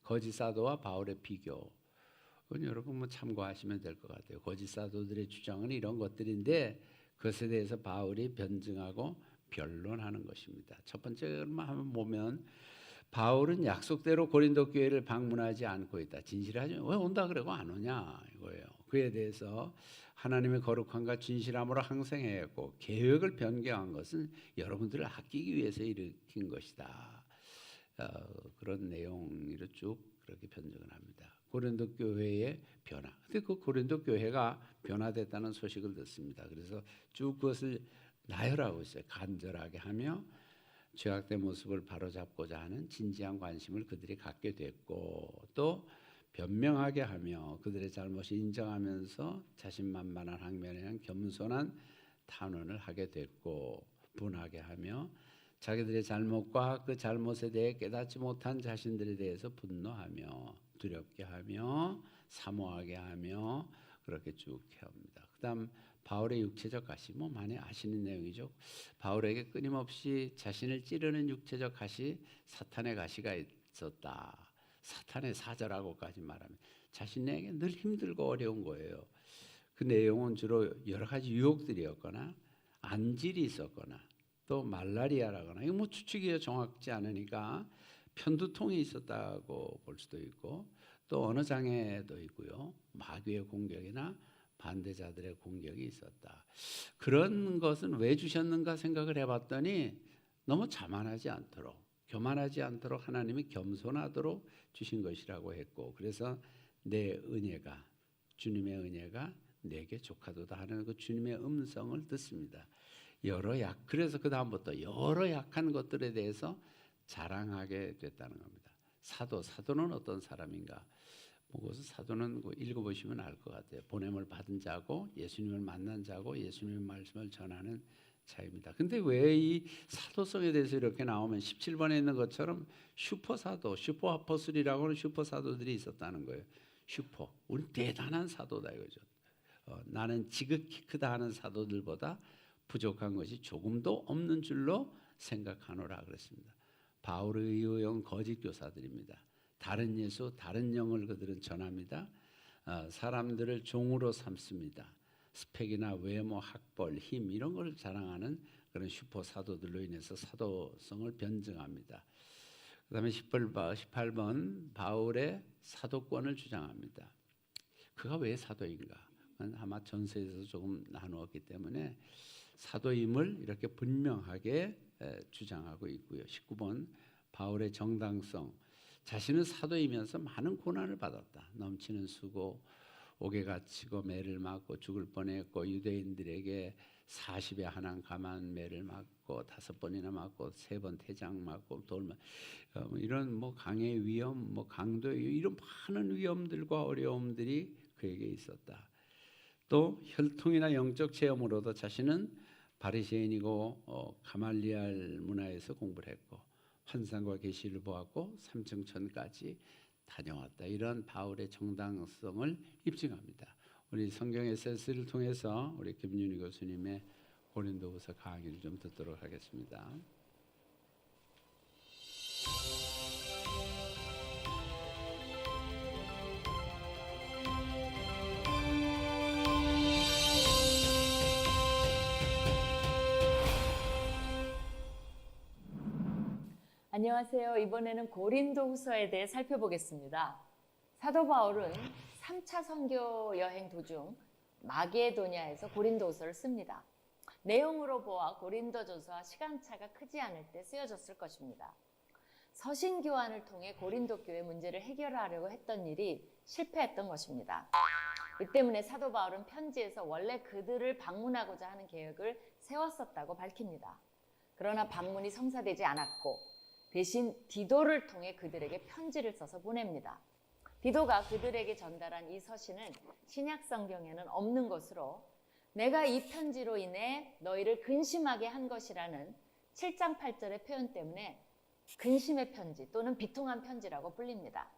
거짓 사도와 바울의 비교. 그건 여러분 참고하시면 될 것 같아요. 거짓 사도들의 주장은 이런 것들인데 그것에 대해서 바울이 변증하고 변론하는 것입니다. 첫 번째만 한번 보면 바울은 약속대로 고린도 교회를 방문하지 않고 있다. 진실하죠. 왜 온다 그러고 안 오냐 이거예요. 그에 대해서 하나님의 거룩함과 진실함으로 항생했고 계획을 변경한 것은 여러분들을 아끼기 위해서 일으킨 것이다. 그런 내용으로 쭉 그렇게 변증을 합니다. 고린도 교회의 변화. 근데 그 고린도 교회가 변화됐다는 소식을 듣습니다. 그래서 쭉 그것을 나열하고 있어요. 간절하게 하며 죄악된 모습을 바로잡고자 하는 진지한 관심을 그들이 갖게 됐고 또 변명하게 하며 그들의 잘못을 인정하면서 자신만만한 항면에 대한 겸손한 탄원을 하게 됐고 분하게 하며 자기들의 잘못과 그 잘못에 대해 깨닫지 못한 자신들에 대해서 분노하며 두렵게 하며 사모하게 하며 그렇게 쭉 해옵니다. 그다음 바울의 육체적 가시 뭐 많이 아시는 내용이죠. 바울에게 끊임없이 자신을 찌르는 육체적 가시, 사탄의 가시가 있었다. 사탄의 사자라고까지 말하면 자신에게 늘 힘들고 어려운 거예요. 그 내용은 주로 여러 가지 유혹들이었거나 안질이 있었거나 또 말라리아라거나 이거 뭐 추측이 정확지 않으니까 편두통이 있었다고 볼 수도 있고 또 언어 장애도 있고요. 마귀의 공격이나 반대자들의 공격이 있었다. 그런 것은 왜 주셨는가 생각을 해봤더니 너무 자만하지 않도록 교만하지 않도록 하나님이 겸손하도록 주신 것이라고 했고 그래서 내 은혜가 주님의 은혜가 내게 족하도다 하는 그 주님의 음성을 듣습니다. 그래서 그 다음부터 여러 약한 것들에 대해서 자랑하게 됐다는 겁니다. 사도는 어떤 사람인가? 그것은 사도는 읽어보시면 알 것 같아요. 보냄을 받은 자고 예수님을 만난 자고 예수님의 말씀을 전하는 자입니다. 근데 왜 이 사도성에 대해서 이렇게 나오면 17번에 있는 것처럼 슈퍼사도, 슈퍼아포슬이라고 하는 슈퍼사도들이 있었다는 거예요. 우리 대단한 사도다 이거죠. 나는 지극히 크다 하는 사도들보다 부족한 것이 조금도 없는 줄로 생각하노라 그랬습니다. 바울의 의용 거짓 교사들입니다. 다른 예수, 다른 영을 그들은 전합니다. 사람들을 종으로 삼습니다. 스펙이나 외모, 학벌, 힘 이런 걸 자랑하는 그런 슈퍼 사도들로 인해서 사도성을 변증합니다. 그 다음에 18번 바울의 사도권을 주장합니다. 그가 왜 사도인가? 아마 전서에서 조금 나누었기 때문에 사도임을 이렇게 분명하게 주장하고 있고요. 19번 바울의 정당성. 자신은 사도이면서 많은 고난을 받았다. 넘치는 수고, 옥에 갇히고 매를 맞고 죽을 뻔했고 유대인들에게 40에 한한 감한 매를 맞고 5번이나 맞고 3번 태장 맞고 이런 뭐 강의 위험, 뭐 강도의 이런 많은 위험들과 어려움들이 그에게 있었다. 또 혈통이나 영적 체험으로도 자신은 바리새인이고 가말리알 문화에서 공부를 했고 환상과 계시를 보았고 삼층천까지 다녀왔다. 이런 바울의 정당성을 입증합니다. 우리 성경 에세스를 통해서 우리 김윤희 교수님의 고린도후서 강의를 좀 듣도록 하겠습니다. 안녕하세요. 이번에는 고린도후서에 대해 살펴보겠습니다. 사도 바울은 3차 선교 여행 도중 마게도냐에서 고린도후서를 씁니다. 내용으로 보아 고린도전서와 시간차가 크지 않을 때 쓰여졌을 것입니다. 서신 교환을 통해 고린도 교회 문제를 해결하려고 했던 일이 실패했던 것입니다. 이 때문에 사도 바울은 편지에서 원래 그들을 방문하고자 하는 계획을 세웠었다고 밝힙니다. 그러나 방문이 성사되지 않았고 대신 디도를 통해 그들에게 편지를 써서 보냅니다. 디도가 그들에게 전달한 이 서신은 신약 성경에는 없는 것으로 내가 이 편지로 인해 너희를 근심하게 한 것이라는 7장 8절의 표현 때문에 근심의 편지 또는 비통한 편지라고 불립니다.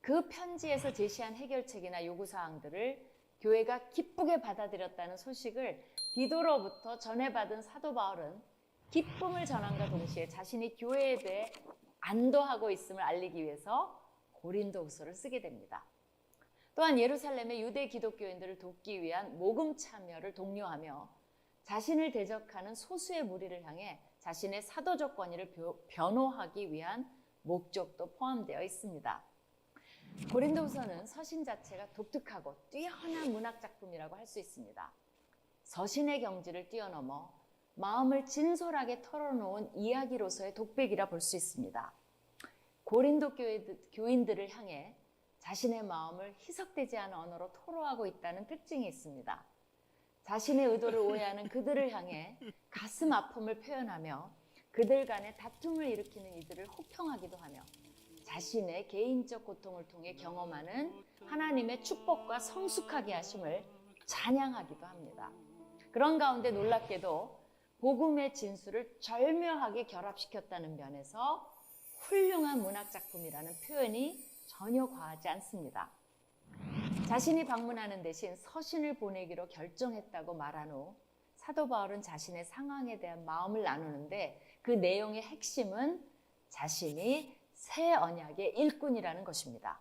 그 편지에서 제시한 해결책이나 요구사항들을 교회가 기쁘게 받아들였다는 소식을 디도로부터 전해받은 사도 바울은 기쁨을 전함과 동시에 자신이 교회에 대해 안도하고 있음을 알리기 위해서 고린도후서를 쓰게 됩니다. 또한 예루살렘의 유대 기독교인들을 돕기 위한 모금 참여를 독려하며 자신을 대적하는 소수의 무리를 향해 자신의 사도적 권위를 변호하기 위한 목적도 포함되어 있습니다. 고린도후서는 서신 자체가 독특하고 뛰어난 문학 작품이라고 할 수 있습니다. 서신의 경지를 뛰어넘어 마음을 진솔하게 털어놓은 이야기로서의 독백이라 볼 수 있습니다. 고린도 교인들을 향해 자신의 마음을 희석되지 않은 언어로 토로하고 있다는 특징이 있습니다. 자신의 의도를 오해하는 그들을 향해 가슴 아픔을 표현하며 그들 간의 다툼을 일으키는 이들을 호평하기도 하며 자신의 개인적 고통을 통해 경험하는 하나님의 축복과 성숙하게 하심을 찬양하기도 합니다. 그런 가운데 놀랍게도 복음의 진수를 절묘하게 결합시켰다는 면에서 훌륭한 문학 작품이라는 표현이 전혀 과하지 않습니다. 자신이 방문하는 대신 서신을 보내기로 결정했다고 말한 후 사도 바울은 자신의 상황에 대한 마음을 나누는데 그 내용의 핵심은 자신이 새 언약의 일꾼이라는 것입니다.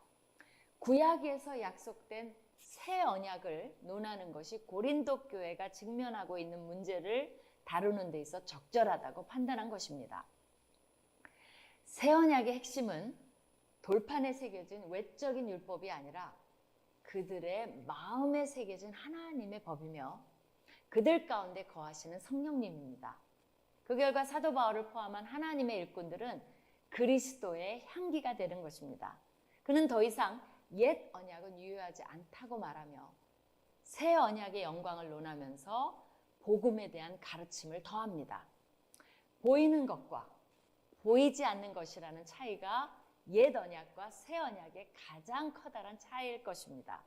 구약에서 약속된 새 언약을 논하는 것이 고린도 교회가 직면하고 있는 문제를 다루는 데 있어 적절하다고 판단한 것입니다. 새 언약의 핵심은 돌판에 새겨진 외적인 율법이 아니라 그들의 마음에 새겨진 하나님의 법이며 그들 가운데 거하시는 성령님입니다. 그 결과 사도 바울을 포함한 하나님의 일꾼들은 그리스도의 향기가 되는 것입니다. 그는 더 이상 옛 언약은 유효하지 않다고 말하며 새 언약의 영광을 논하면서 복음에 대한 가르침을 더합니다. 보이는 것과 보이지 않는 것이라는 차이가 옛 언약과 새 언약의 가장 커다란 차이일 것입니다.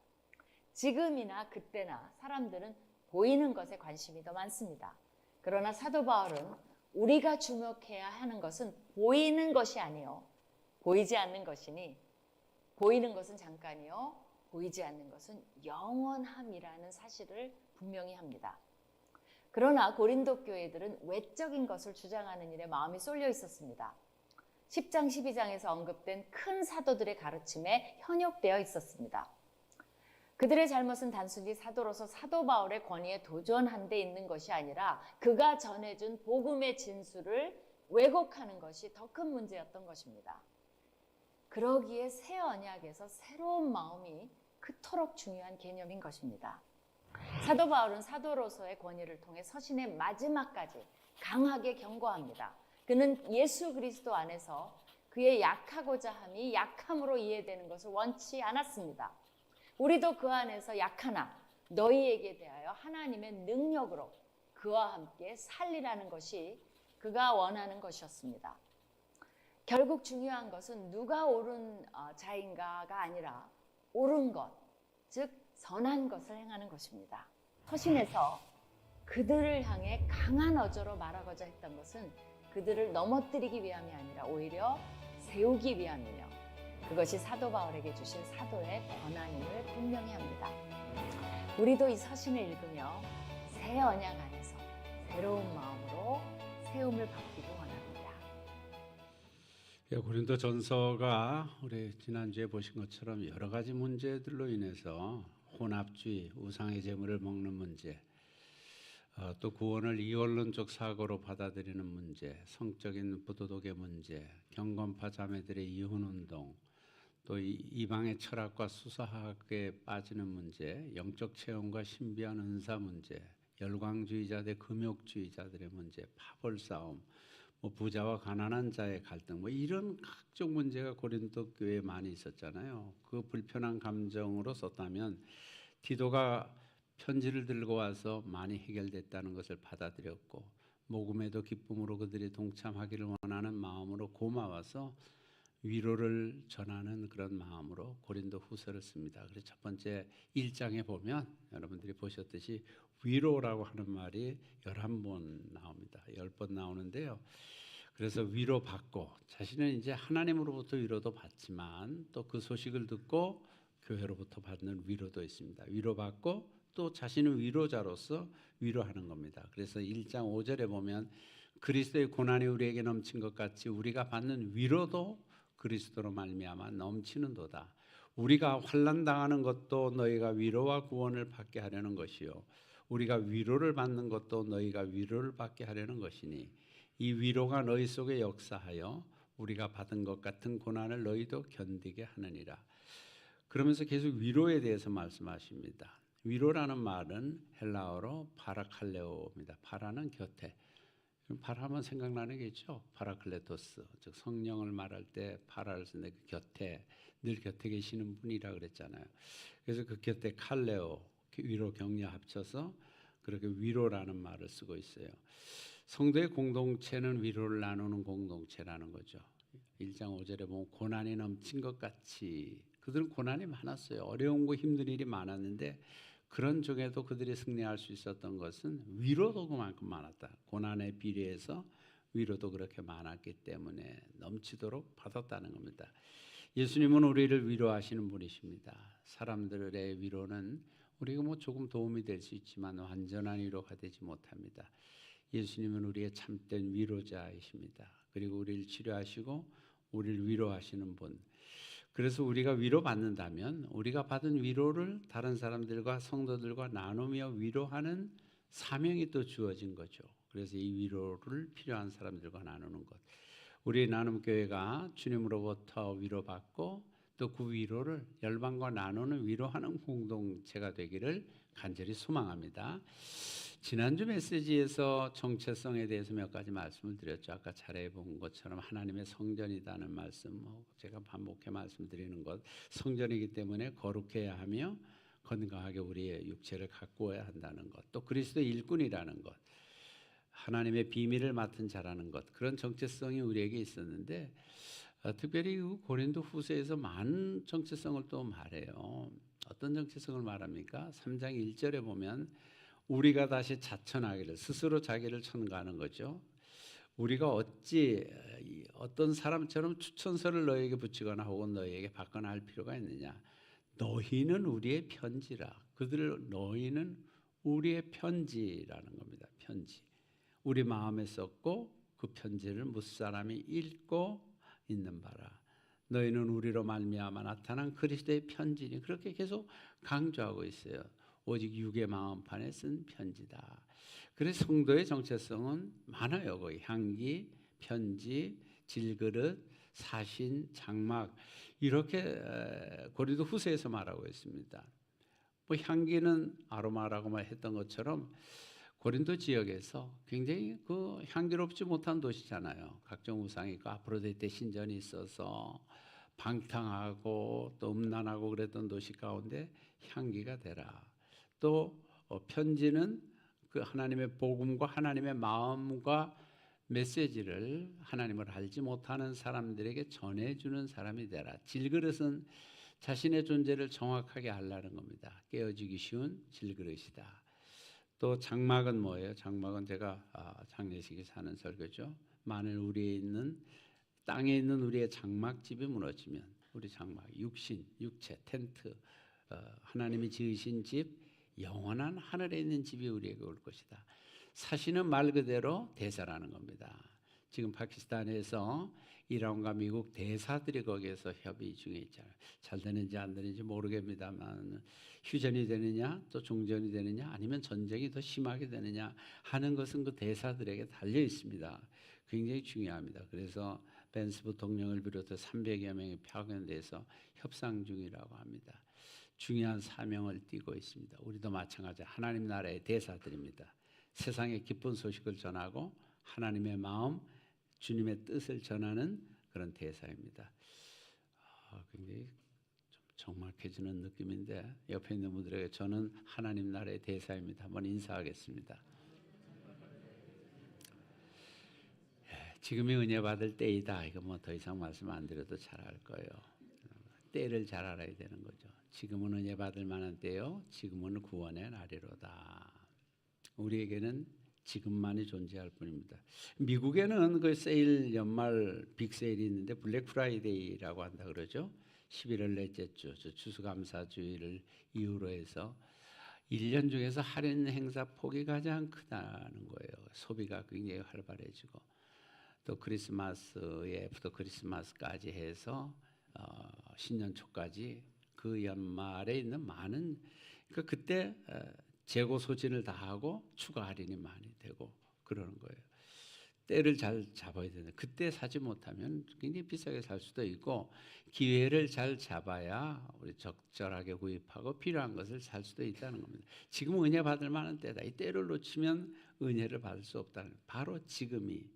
지금이나 그때나 사람들은 보이는 것에 관심이 더 많습니다. 그러나 사도 바울은 우리가 주목해야 하는 것은 보이는 것이 아니요 보이지 않는 것이니 보이는 것은 잠깐이요 보이지 않는 것은 영원함이라는 사실을 분명히 합니다. 그러나 고린도 교회들은 외적인 것을 주장하는 일에 마음이 쏠려 있었습니다. 10장 12장에서 언급된 큰 사도들의 가르침에 현혹되어 있었습니다. 그들의 잘못은 단순히 사도로서 사도 바울의 권위에 도전한 데 있는 것이 아니라 그가 전해준 복음의 진수를 왜곡하는 것이 더 큰 문제였던 것입니다. 그러기에 새 언약에서 새로운 마음이 그토록 중요한 개념인 것입니다. 사도 바울은 사도로서의 권위를 통해 서신의 마지막까지 강하게 경고합니다. 그는 예수 그리스도 안에서 그의 약하고자 함이 약함으로 이해되는 것을 원치 않았습니다. 우리도 그 안에서 약하나 너희에게 대하여 하나님의 능력으로 그와 함께 살리라는 것이 그가 원하는 것이었습니다. 결국 중요한 것은 누가 옳은 자인가가 아니라 옳은 것, 즉 선한 것을 행하는 것입니다. 서신에서 그들을 향해 강한 어조로 말하고자 했던 것은 그들을 넘어뜨리기 위함이 아니라 오히려 세우기 위함이며 그것이 사도 바울에게 주신 사도의 권한임을 분명히 합니다. 우리도 이 서신을 읽으며 새 언약 안에서 새로운 마음으로 세움을 받기를 원합니다. 고린도 전서가 우리 지난주에 보신 것처럼 여러 가지 문제들로 인해서 혼합주의, 우상의 제물을 먹는 문제, 또 구원을 이원론적 사고로 받아들이는 문제, 성적인 부도덕의 문제, 경건파 자매들의 이혼운동, 또 이방의 철학과 수사학에 빠지는 문제, 영적 체험과 신비한 은사 문제, 열광주의자 대 금욕주의자들의 문제, 파벌싸움, 부자와 가난한 자의 갈등, 이런 각종 문제가 고린도 교회에 많이 있었잖아요. 그 불편한 감정으로 썼다면 디도가 편지를 들고 와서 많이 해결됐다는 것을 받아들였고 모금에도 기쁨으로 그들이 동참하기를 원하는 마음으로 고마워서 위로를 전하는 그런 마음으로 고린도 후서를 씁니다. 그래서 첫 번째 1장에 보면 여러분들이 보셨듯이 위로라고 하는 말이 11번 나옵니다. 10번 나오는데요. 그래서 위로받고 자신은 이제 하나님으로부터 위로도 받지만 또 그 소식을 듣고 교회로부터 받는 위로도 있습니다. 위로받고 또 자신은 위로자로서 위로하는 겁니다. 그래서 1장 5절에 보면 그리스도의 고난이 우리에게 넘친 것 같이 우리가 받는 위로도 그리스도로 말미암아 넘치는도다. 우리가 환난 당하는 것도 너희가 위로와 구원을 받게 하려는 것이요 우리가 위로를 받는 것도 너희가 위로를 받게 하려는 것이니 이 위로가 너희 속에 역사하여 우리가 받은 것 같은 고난을 너희도 견디게 하느니라. 그러면서 계속 위로에 대해서 말씀하십니다. 위로라는 말은 헬라어로 파라칼레오입니다. 파라는 곁에. 파라하면 생각나는 게 있죠. 파라클레토스, 즉 성령을 말할 때 파라를 쓰는데 그 곁에 늘 곁에 계시는 분이라 그랬잖아요. 그래서 그 곁에 칼레오, 위로 격려 합쳐서 그렇게 위로라는 말을 쓰고 있어요. 성도의 공동체는 위로를 나누는 공동체라는 거죠. 1장 5절에 보면 고난이 넘친 것 같이 그들은 고난이 많았어요. 어려운 거 힘든 일이 많았는데 그런 중에도 그들이 승리할 수 있었던 것은 위로도 그만큼 많았다. 고난에 비례해서 위로도 그렇게 많았기 때문에 넘치도록 받았다는 겁니다. 예수님은 우리를 위로하시는 분이십니다. 사람들의 위로는 우리가 뭐 조금 도움이 될 수 있지만 완전한 위로가 되지 못합니다. 예수님은 우리의 참된 위로자이십니다. 그리고 우리를 치료하시고 우리를 위로하시는 분. 그래서 우리가 위로받는다면 우리가 받은 위로를 다른 사람들과 성도들과 나누며 위로하는 사명이 또 주어진 거죠. 그래서 이 위로를 필요한 사람들과 나누는 것. 우리 나눔교회가 주님으로부터 위로받고 또 그 위로를 열방과 나누는 위로하는 공동체가 되기를 간절히 소망합니다. 지난주 메시지에서 정체성에 대해서 몇 가지 말씀을 드렸죠. 아까 잘해 본 것처럼 하나님의 성전이라는 말씀, 제가 반복해 말씀드리는 것, 성전이기 때문에 거룩해야 하며 건강하게 우리의 육체를 가꾸어야 한다는 것, 또 그리스도의 일꾼이라는 것, 하나님의 비밀을 맡은 자라는 것, 그런 정체성이 우리에게 있었는데 특별히 고린도 후서에서 많은 정체성을 또 말해요. 어떤 정체성을 말합니까? 3장 1절에 보면 우리가 다시 자천하기를, 스스로 자기를 천가하는 거죠. 우리가 어찌 어떤 사람처럼 추천서를 너에게 붙이거나 혹은 너에게 받거나 할 필요가 있느냐. 너희는 우리의 편지라. 너희는 우리의 편지라는 겁니다. 편지. 우리 마음에 썼고 그 편지를 무사람이 읽고 있는 바라. 너희는 우리로 말미암아 나타난 그리스도의 편지니. 그렇게 계속 강조하고 있어요. 오직 육의 마음판에 쓴 편지다. 그래서 성도의 정체성은 많아요. 거의 향기, 편지, 질그릇, 사신, 장막 이렇게 고린도 후서에서 말하고 있습니다. 뭐 향기는 아로마라고 했던 것처럼 고린도 지역에서 굉장히 그 향기롭지 못한 도시잖아요. 각종 우상이 있고 아프로디테 신전이 있어서 방탕하고 또 음란하고 그랬던 도시 가운데 향기가 되라. 또 편지는 그 하나님의 복음과 하나님의 마음과 메시지를 하나님을 알지 못하는 사람들에게 전해주는 사람이 되라. 질그릇은 자신의 존재를 정확하게 알라는 겁니다. 깨어지기 쉬운 질그릇이다. 또 장막은 뭐예요? 장막은 제가 장례식에 사는 설교죠. 만일 우리에 있는 땅에 있는 우리의 장막집이 무너지면 우리 장막, 육신, 육체, 텐트, 하나님이 지으신 집, 영원한 하늘에 있는 집이 우리에게 올 것이다. 사시는 말 그대로 대사라는 겁니다. 지금 파키스탄에서 이란과 미국 대사들이 거기에서 협의 중에 있잖아요. 잘 되는지 안 되는지 모르겠습니다만 휴전이 되느냐 또 종전이 되느냐 아니면 전쟁이 더 심하게 되느냐 하는 것은 그 대사들에게 달려 있습니다. 굉장히 중요합니다. 그래서 벤스 부통령을 비롯해 300여 명이 파견돼서 협상 중이라고 합니다. 중요한 사명을 띠고 있습니다. 우리도 마찬가지 하나님 나라의 대사들입니다. 세상에 기쁜 소식을 전하고 하나님의 마음, 주님의 뜻을 전하는 그런 대사입니다. 굉장히 좀 적막해지는 느낌인데 옆에 있는 분들에게 저는 하나님 나라의 대사입니다. 한번 인사하겠습니다. 지금이 은혜 받을 때이다. 이거 뭐 더 이상 말씀 안 드려도 잘 알 거예요. 때를 잘 알아야 되는 거죠. 지금은 은혜 받을 만한 때요. 지금은 구원의 날이로다. 우리에게는 지금만이 존재할 뿐입니다. 미국에는 그 세일 연말 빅세일이 있는데 블랙 프라이데이라고 한다 그러죠. 11월 넷째 주, 추수감사주의를 이유로 해서 1년 중에서 할인 행사 폭이 가장 크다는 거예요. 소비가 굉장히 활발해지고 또 크리스마스에부터 크리스마스까지 해서 신년 초까지 그 연말에 있는 많은 그러니까 그때 재고 소진을 다 하고 추가 할인이 많이 되고 그러는 거예요. 때를 잘 잡아야 되는데 그때 사지 못하면 굉장히 비싸게 살 수도 있고 기회를 잘 잡아야 우리 적절하게 구입하고 필요한 것을 살 수도 있다는 겁니다. 지금 은혜 받을 만한 때다. 이 때를 놓치면 은혜를 받을 수 없다는 바로 지금이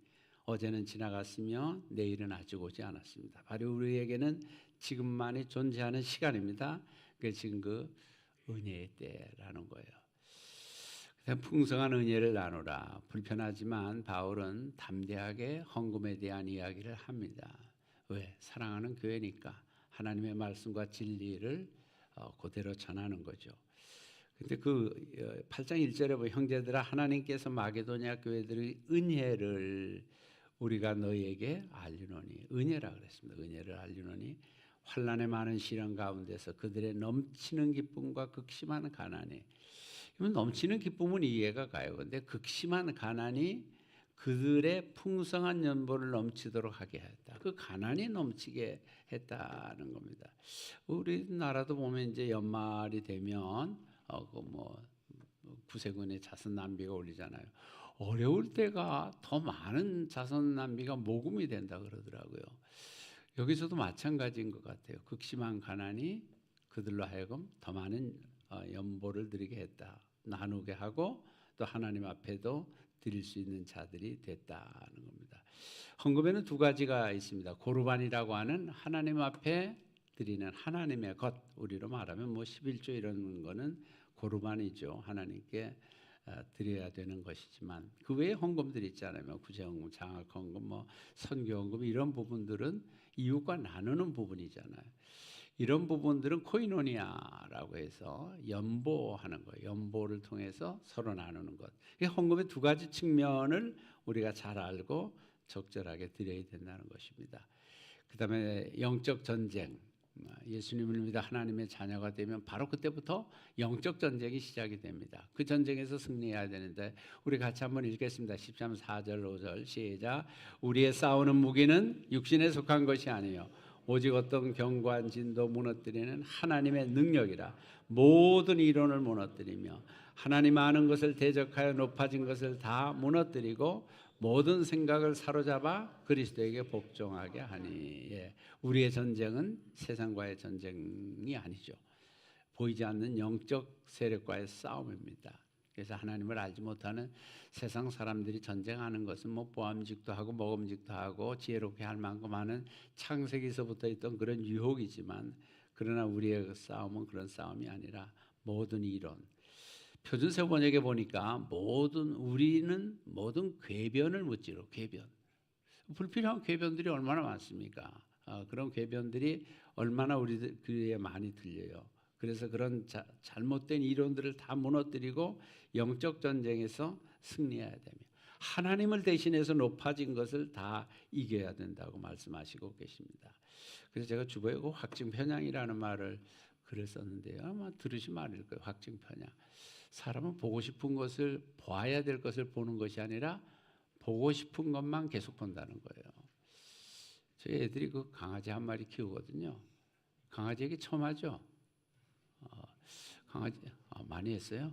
어제는 지나갔으며 내일은 아직 오지 않았습니다. 바로 우리에게는 지금만이 존재하는 시간입니다. 그래서 지금 그 은혜의 때라는 거예요. 풍성한 은혜를 나누라. 불편하지만 바울은 담대하게 헌금에 대한 이야기를 합니다. 왜? 사랑하는 교회니까 하나님의 말씀과 진리를 그대로 전하는 거죠. 근데 그 8장 1절에 보면 형제들아 하나님께서 마게도냐 교회들의 은혜를 우리가 너희에게 알리노니 은혜라 그랬습니다. 은혜를 알리노니 환난의 많은 시련 가운데서 그들의 넘치는 기쁨과 극심한 가난이 이건 넘치는 기쁨은 이해가 가요. 근데 극심한 가난이 그들의 풍성한 연보를 넘치도록 하게 했다. 그 가난이 넘치게 했다는 겁니다. 우리나라도 보면 이제 연말이 되면 그뭐 구세군의 자선 낭비가 올리잖아요. 어려울 때가 더 많은 자선 낭비가 모금이 된다 그러더라고요. 여기서도 마찬가지인 것 같아요. 극심한 가난이 그들로 하여금 더 많은 연보를 드리게 했다. 나누게 하고 또 하나님 앞에도 드릴 수 있는 자들이 됐다는 겁니다. 헌금에는 두 가지가 있습니다. 고르반이라고 하는 하나님 앞에 드리는 하나님의 것, 우리로 말하면 뭐 11조 이런 거는 고르반이죠. 하나님께 드려야 되는 것이지만 그 외에 헌금들이 있잖아요. 구제헌금, 장학헌금, 뭐 선교헌금 이런 부분들은 이웃과 나누는 부분이잖아요. 이런 부분들은 코이노니아라고 해서 연보하는 거예요. 연보를 통해서 서로 나누는 것. 헌금의 두 가지 측면을 우리가 잘 알고 적절하게 드려야 된다는 것입니다. 그다음에 영적 전쟁. 예수님을 믿어 하나님의 자녀가 되면 바로 그때부터 영적 전쟁이 시작이 됩니다. 그 전쟁에서 승리해야 되는데 우리 같이 한번 읽겠습니다. 13, 4절, 5절 시작. 우리의 싸우는 무기는 육신에 속한 것이 아니요 오직 어떤 견고한 진도 무너뜨리는 하나님의 능력이라. 모든 이론을 무너뜨리며 하나님 아는 것을 대적하여 높아진 것을 다 무너뜨리고 모든 생각을 사로잡아 그리스도에게 복종하게 하니. 예. 우리의 전쟁은 세상과의 전쟁이 아니죠. 보이지 않는 영적 세력과의 싸움입니다. 그래서 하나님을 알지 못하는 세상 사람들이 전쟁하는 것은 뭐 보암직도 하고 먹음직도 하고 지혜롭게 할 만큼 많은 창세기서부터 있던 그런 유혹이지만 그러나 우리의 싸움은 그런 싸움이 아니라 모든 이론. 표준세 번역에 보니까 우리는 모든 궤변을 묻지로 궤변. 불필요한 궤변들이 얼마나 많습니까? 그런 궤변들이 얼마나 우리 귀에 많이 들려요. 그래서 그런 잘못된 이론들을 다 무너뜨리고 영적 전쟁에서 승리해야 되며 하나님을 대신해서 높아진 것을 다 이겨야 된다고 말씀하시고 계십니다. 그래서 제가 주보에 확증 편향이라는 말을 글을 썼는데요. 아마 들으시면 알 거예요. 확증 편향. 사람은 보고 싶은 것을 봐야 될 것을 보는 것이 아니라 보고 싶은 것만 계속 본다는 거예요. 저희 애들이 그 강아지 한 마리 키우거든요. 강아지 얘기 처음 하죠. 강아지 많이 했어요.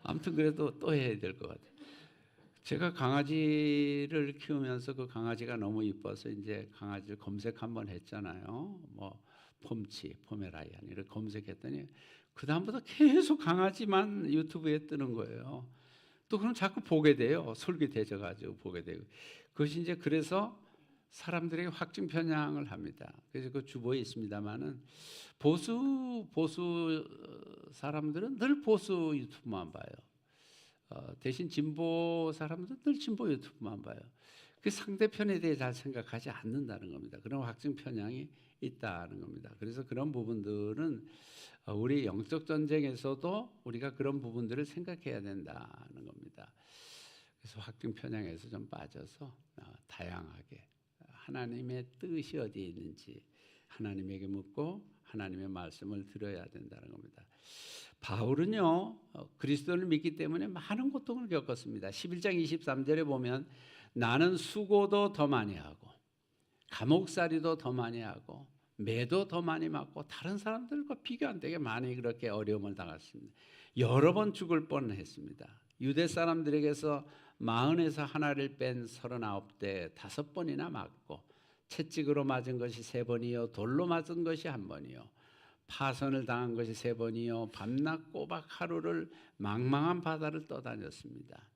아무튼 그래도 또 해야 될 것 같아요. 제가 강아지를 키우면서 그 강아지가 너무 이뻐서 이제 강아지를 검색 한번 했잖아요. 뭐 폼치, 포메라이안 이렇게 검색했더니 그 다음부터 계속 강아지만 유튜브에 뜨는 거예요. 또 그럼 자꾸 보게 돼요. 솔깃해져 가지고 보게 되고. 그것이 이제 그래서 사람들에게 확증 편향을 합니다. 그래서 그 주보에 있습니다만은 보수 사람들은 늘 보수 유튜브만 봐요. 대신 진보 사람들은 늘 진보 유튜브만 봐요. 그 상대편에 대해 잘 생각하지 않는다는 겁니다. 그런 확증 편향이 있다는 겁니다. 그래서 그런 부분들은 우리 영적 전쟁에서도 우리가 그런 부분들을 생각해야 된다는 겁니다. 그래서 확증 편향에서 좀 빠져서 다양하게 하나님의 뜻이 어디에 있는지 하나님에게 묻고 하나님의 말씀을 들어야 된다는 겁니다. 바울은요 그리스도를 믿기 때문에 많은 고통을 겪었습니다. 11장 23절에 보면 나는 수고도 더 많이 하고 감옥살이도 더 많이 하고 매도 더 많이 맞고 다른 사람들과 비교 안 되게 많이 그렇게 어려움을 당했습니다. 여러 번 죽을 뻔했습니다. 유대 사람들에게서 40에서 하나를 뺀 39대 5번이나 맞고 채찍으로 맞은 것이 3번이요 돌로 맞은 것이 1번이요 파선을 당한 것이 3번이요 밤낮 꼬박 하루를 망망한 바다를 떠다녔습니다.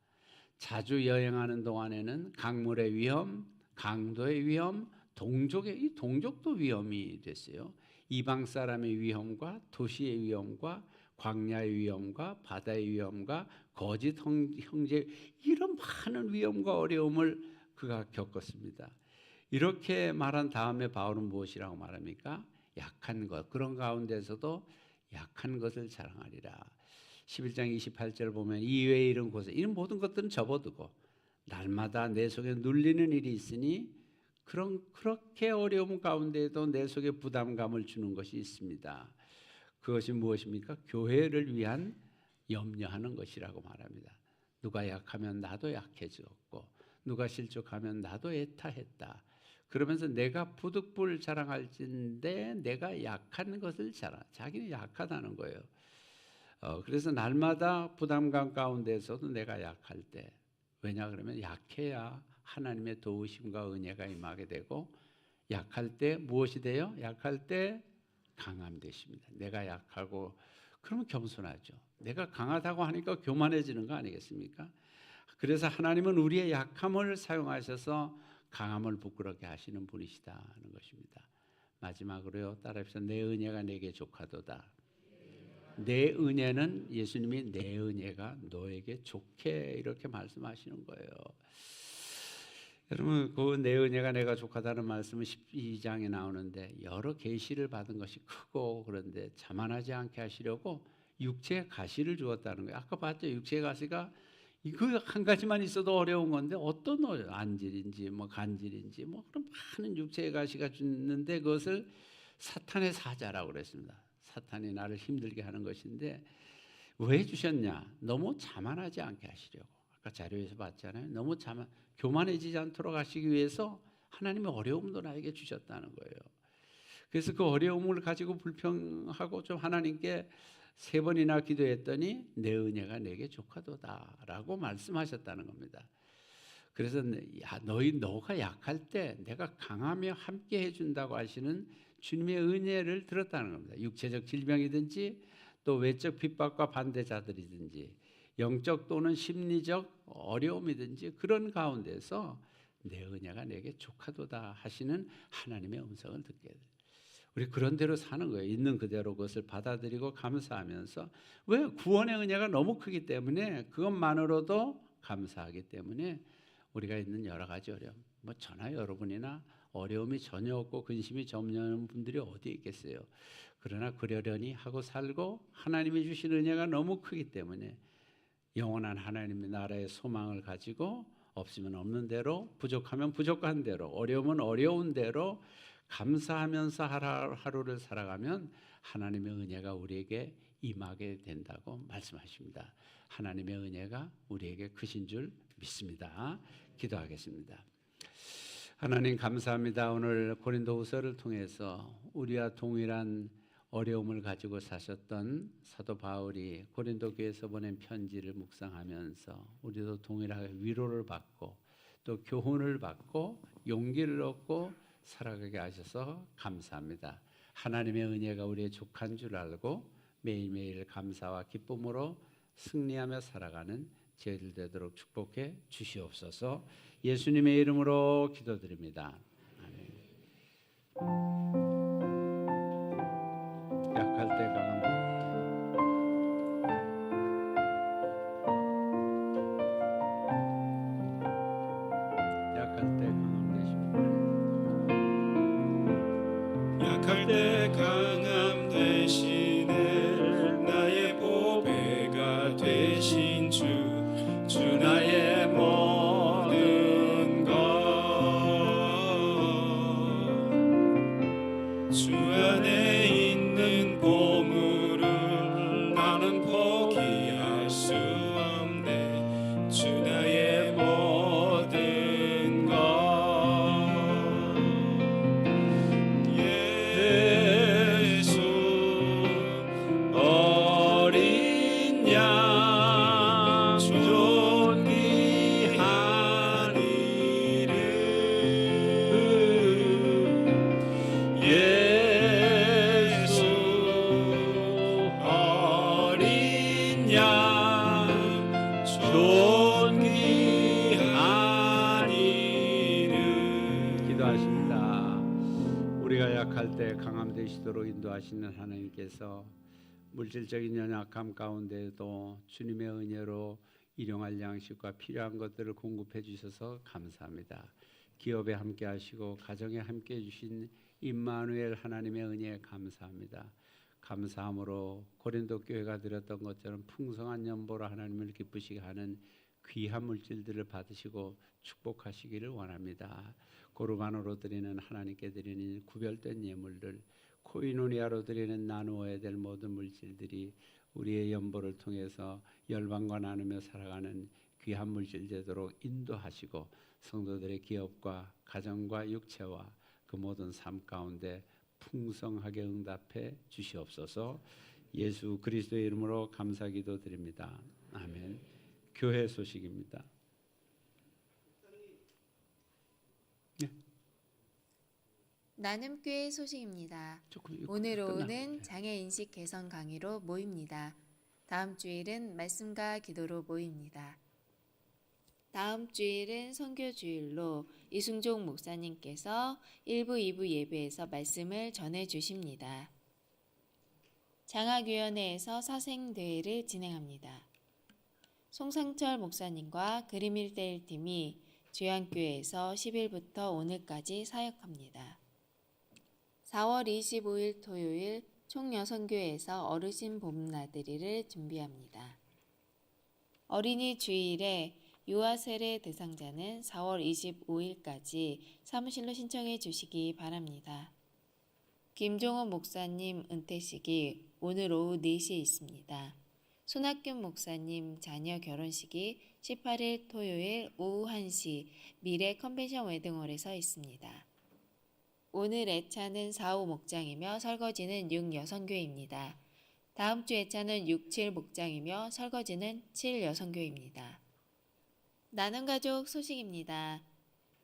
자주 여행하는 동안에는 강물의 위험, 강도의 위험, 이 동족도 위험이 됐어요. 이방 사람의 위험과 도시의 위험과 광야의 위험과 바다의 위험과 거짓 형제 이런 많은 위험과 어려움을 그가 겪었습니다. 이렇게 말한 다음에 바울은 무엇이라고 말합니까? 약한 것, 그런 가운데서도 약한 것을 자랑하리라. 11장 28절 보면 이외의 이런 곳에 이런 모든 것들은 접어두고 날마다 내 속에 눌리는 일이 있으니 그렇게 어려움 가운데에도 내 속에 부담감을 주는 것이 있습니다. 그것이 무엇입니까? 교회를 위한 염려하는 것이라고 말합니다. 누가 약하면 나도 약해졌고 누가 실족하면 나도 애타했다. 그러면서 내가 부득불 자랑할진데 내가 약한 것을 자기는 약하다는 거예요. 그래서 날마다 부담감 가운데서도 내가 약할 때, 왜냐 그러면 약해야 하나님의 도우심과 은혜가 임하게 되고, 약할 때 무엇이 돼요? 약할 때 강함 되십니다. 내가 약하고 그러면 겸손하죠. 내가 강하다고 하니까 교만해지는 거 아니겠습니까? 그래서 하나님은 우리의 약함을 사용하셔서 강함을 부끄럽게 하시는 분이시다는 것입니다. 마지막으로요, 따라합시다. 내 은혜가 내게 족하도다. 내 은혜는 예수님이 내 은혜가 너에게 좋게 이렇게 말씀하시는 거예요. 여러분, 그 내 은혜가 내가 족하다는 말씀은 12장에 나오는데 여러 계시를 받은 것이 크고, 그런데 자만하지 않게 하시려고 육체의 가시를 주었다는 거예요. 아까 봤죠? 육체의 가시가 이거 한 가지만 있어도 어려운 건데 어떤 안질인지 뭐 간질인지 뭐 그런 많은 육체의 가시가 주는데 그것을 사탄의 사자라고 그랬습니다. 사탄이 나를 힘들게 하는 것인데 왜 주셨냐? 너무 자만하지 않게 하시려고. 아까 자료에서 봤잖아요. 너무 교만해지지 않도록 하시기 위해서 하나님의 어려움도 나에게 주셨다는 거예요. 그래서 그 어려움을 가지고 불평하고 좀 하나님께 3번이나 기도했더니 내 은혜가 내게 족하도다라고 말씀하셨다는 겁니다. 그래서 너가 약할 때 내가 강하며 함께 해준다고 하시는 주님의 은혜를 들었다는 겁니다. 육체적 질병이든지 또 외적 핍박과 반대자들이든지 영적 또는 심리적 어려움이든지 그런 가운데서 내 은혜가 내게 족하도다 하시는 하나님의 음성을 듣게 돼요. 우리 그런 대로 사는 거예요. 있는 그대로 그것을 받아들이고 감사하면서, 왜? 구원의 은혜가 너무 크기 때문에, 그것만으로도 감사하기 때문에 우리가 있는 여러 가지 어려움, 뭐 저나 여러분이나 어려움이 전혀 없고 근심이 전혀 없는 분들이 어디 있겠어요. 그러나 그러려니 하고 살고 하나님이 주신 은혜가 너무 크기 때문에 영원한 하나님의 나라의 소망을 가지고 없으면 없는 대로, 부족하면 부족한 대로, 어려우면 어려운 대로 감사하면서 하루를 살아가면 하나님의 은혜가 우리에게 임하게 된다고 말씀하십니다. 하나님의 은혜가 우리에게 크신 줄 믿습니다. 기도하겠습니다. 하나님 감사합니다. 오늘 고린도후서를 통해서 우리와 동일한 어려움을 가지고 사셨던 사도 바울이 고린도 교회에서 보낸 편지를 묵상하면서 우리도 동일하게 위로를 받고 또 교훈을 받고 용기를 얻고 살아가게 하셔서 감사합니다. 하나님의 은혜가 우리의 족한 줄 알고 매일매일 감사와 기쁨으로 승리하며 살아가는 저희들 되도록 축복해 주시옵소서. 예수님의 이름으로 기도드립니다. 아멘. 약할 때 강한 약할 때 강함 되시네 나의 보배가 되신 주 나의 모든 것 주 안에 있는 보물을 나는 포기할 수 없네 주 나의 모든 것 예수 어린 양 존귀한 이름 예수 어린 양 존귀한 이름. 기도하십니다. 우리가 약할 때 강함 되시도록 인도하시는 하나님께서 물질적인 연약함 가운데도 주님의 은혜로 일용할 양식과 필요한 것들을 공급해 주셔서 감사합니다. 기업에 함께 하시고 가정에 함께 해 주신 임마누엘 하나님의 은혜에 감사합니다. 감사함으로 고린도 교회가 드렸던 것처럼 풍성한 연보로 하나님을 기쁘시게 하는 귀한 물질들을 받으시고 축복하시기를 원합니다. 고르반으로 드리는 하나님께 드리는 구별된 예물들, 코이노니아로 드리는 나누어야 될 모든 물질들이 우리의 연보를 통해서 열방과 나누며 살아가는 귀한 물질 되도록 인도하시고 성도들의 기업과 가정과 육체와 그 모든 삶 가운데 풍성하게 응답해 주시옵소서. 예수 그리스도의 이름으로 감사기도 드립니다. 아멘. 교회 소식입니다. 나눔교회 소식입니다. 조금 오늘 오후는 끝났네. 장애인식 개선 강의로 모입니다. 다음 주일은 말씀과 기도로 모입니다. 다음 주일은 선교주일로 이순종 목사님께서 1부, 2부 예배에서 말씀을 전해 주십니다. 장학위원회에서 사생대회를 진행합니다. 송상철 목사님과 그림 1대1 팀이 주양교회에서 10일부터 오늘까지 사역합니다. 4월 25일 토요일 총여성교회에서 어르신 봄나들이를 준비합니다. 어린이 주일에 유아 세례 대상자는 4월 25일까지 사무실로 신청해 주시기 바랍니다. 김종원 목사님 은퇴식이 오늘 오후 4시에 있습니다. 손학균 목사님 자녀 결혼식이 18일 토요일 오후 1시 미래 컨벤션 웨딩홀에서 있습니다. 오늘 애차는 4, 5 목장이며 설거지는 6 여성교회입니다. 다음 주 애차는 6, 7 목장이며 설거지는 7 여성교회입니다. 나눔가족 소식입니다.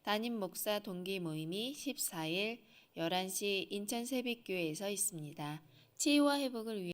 담임 목사 동기 모임이 14일 11시 인천 세빛교회에서 있습니다. 치유와 회복을 위해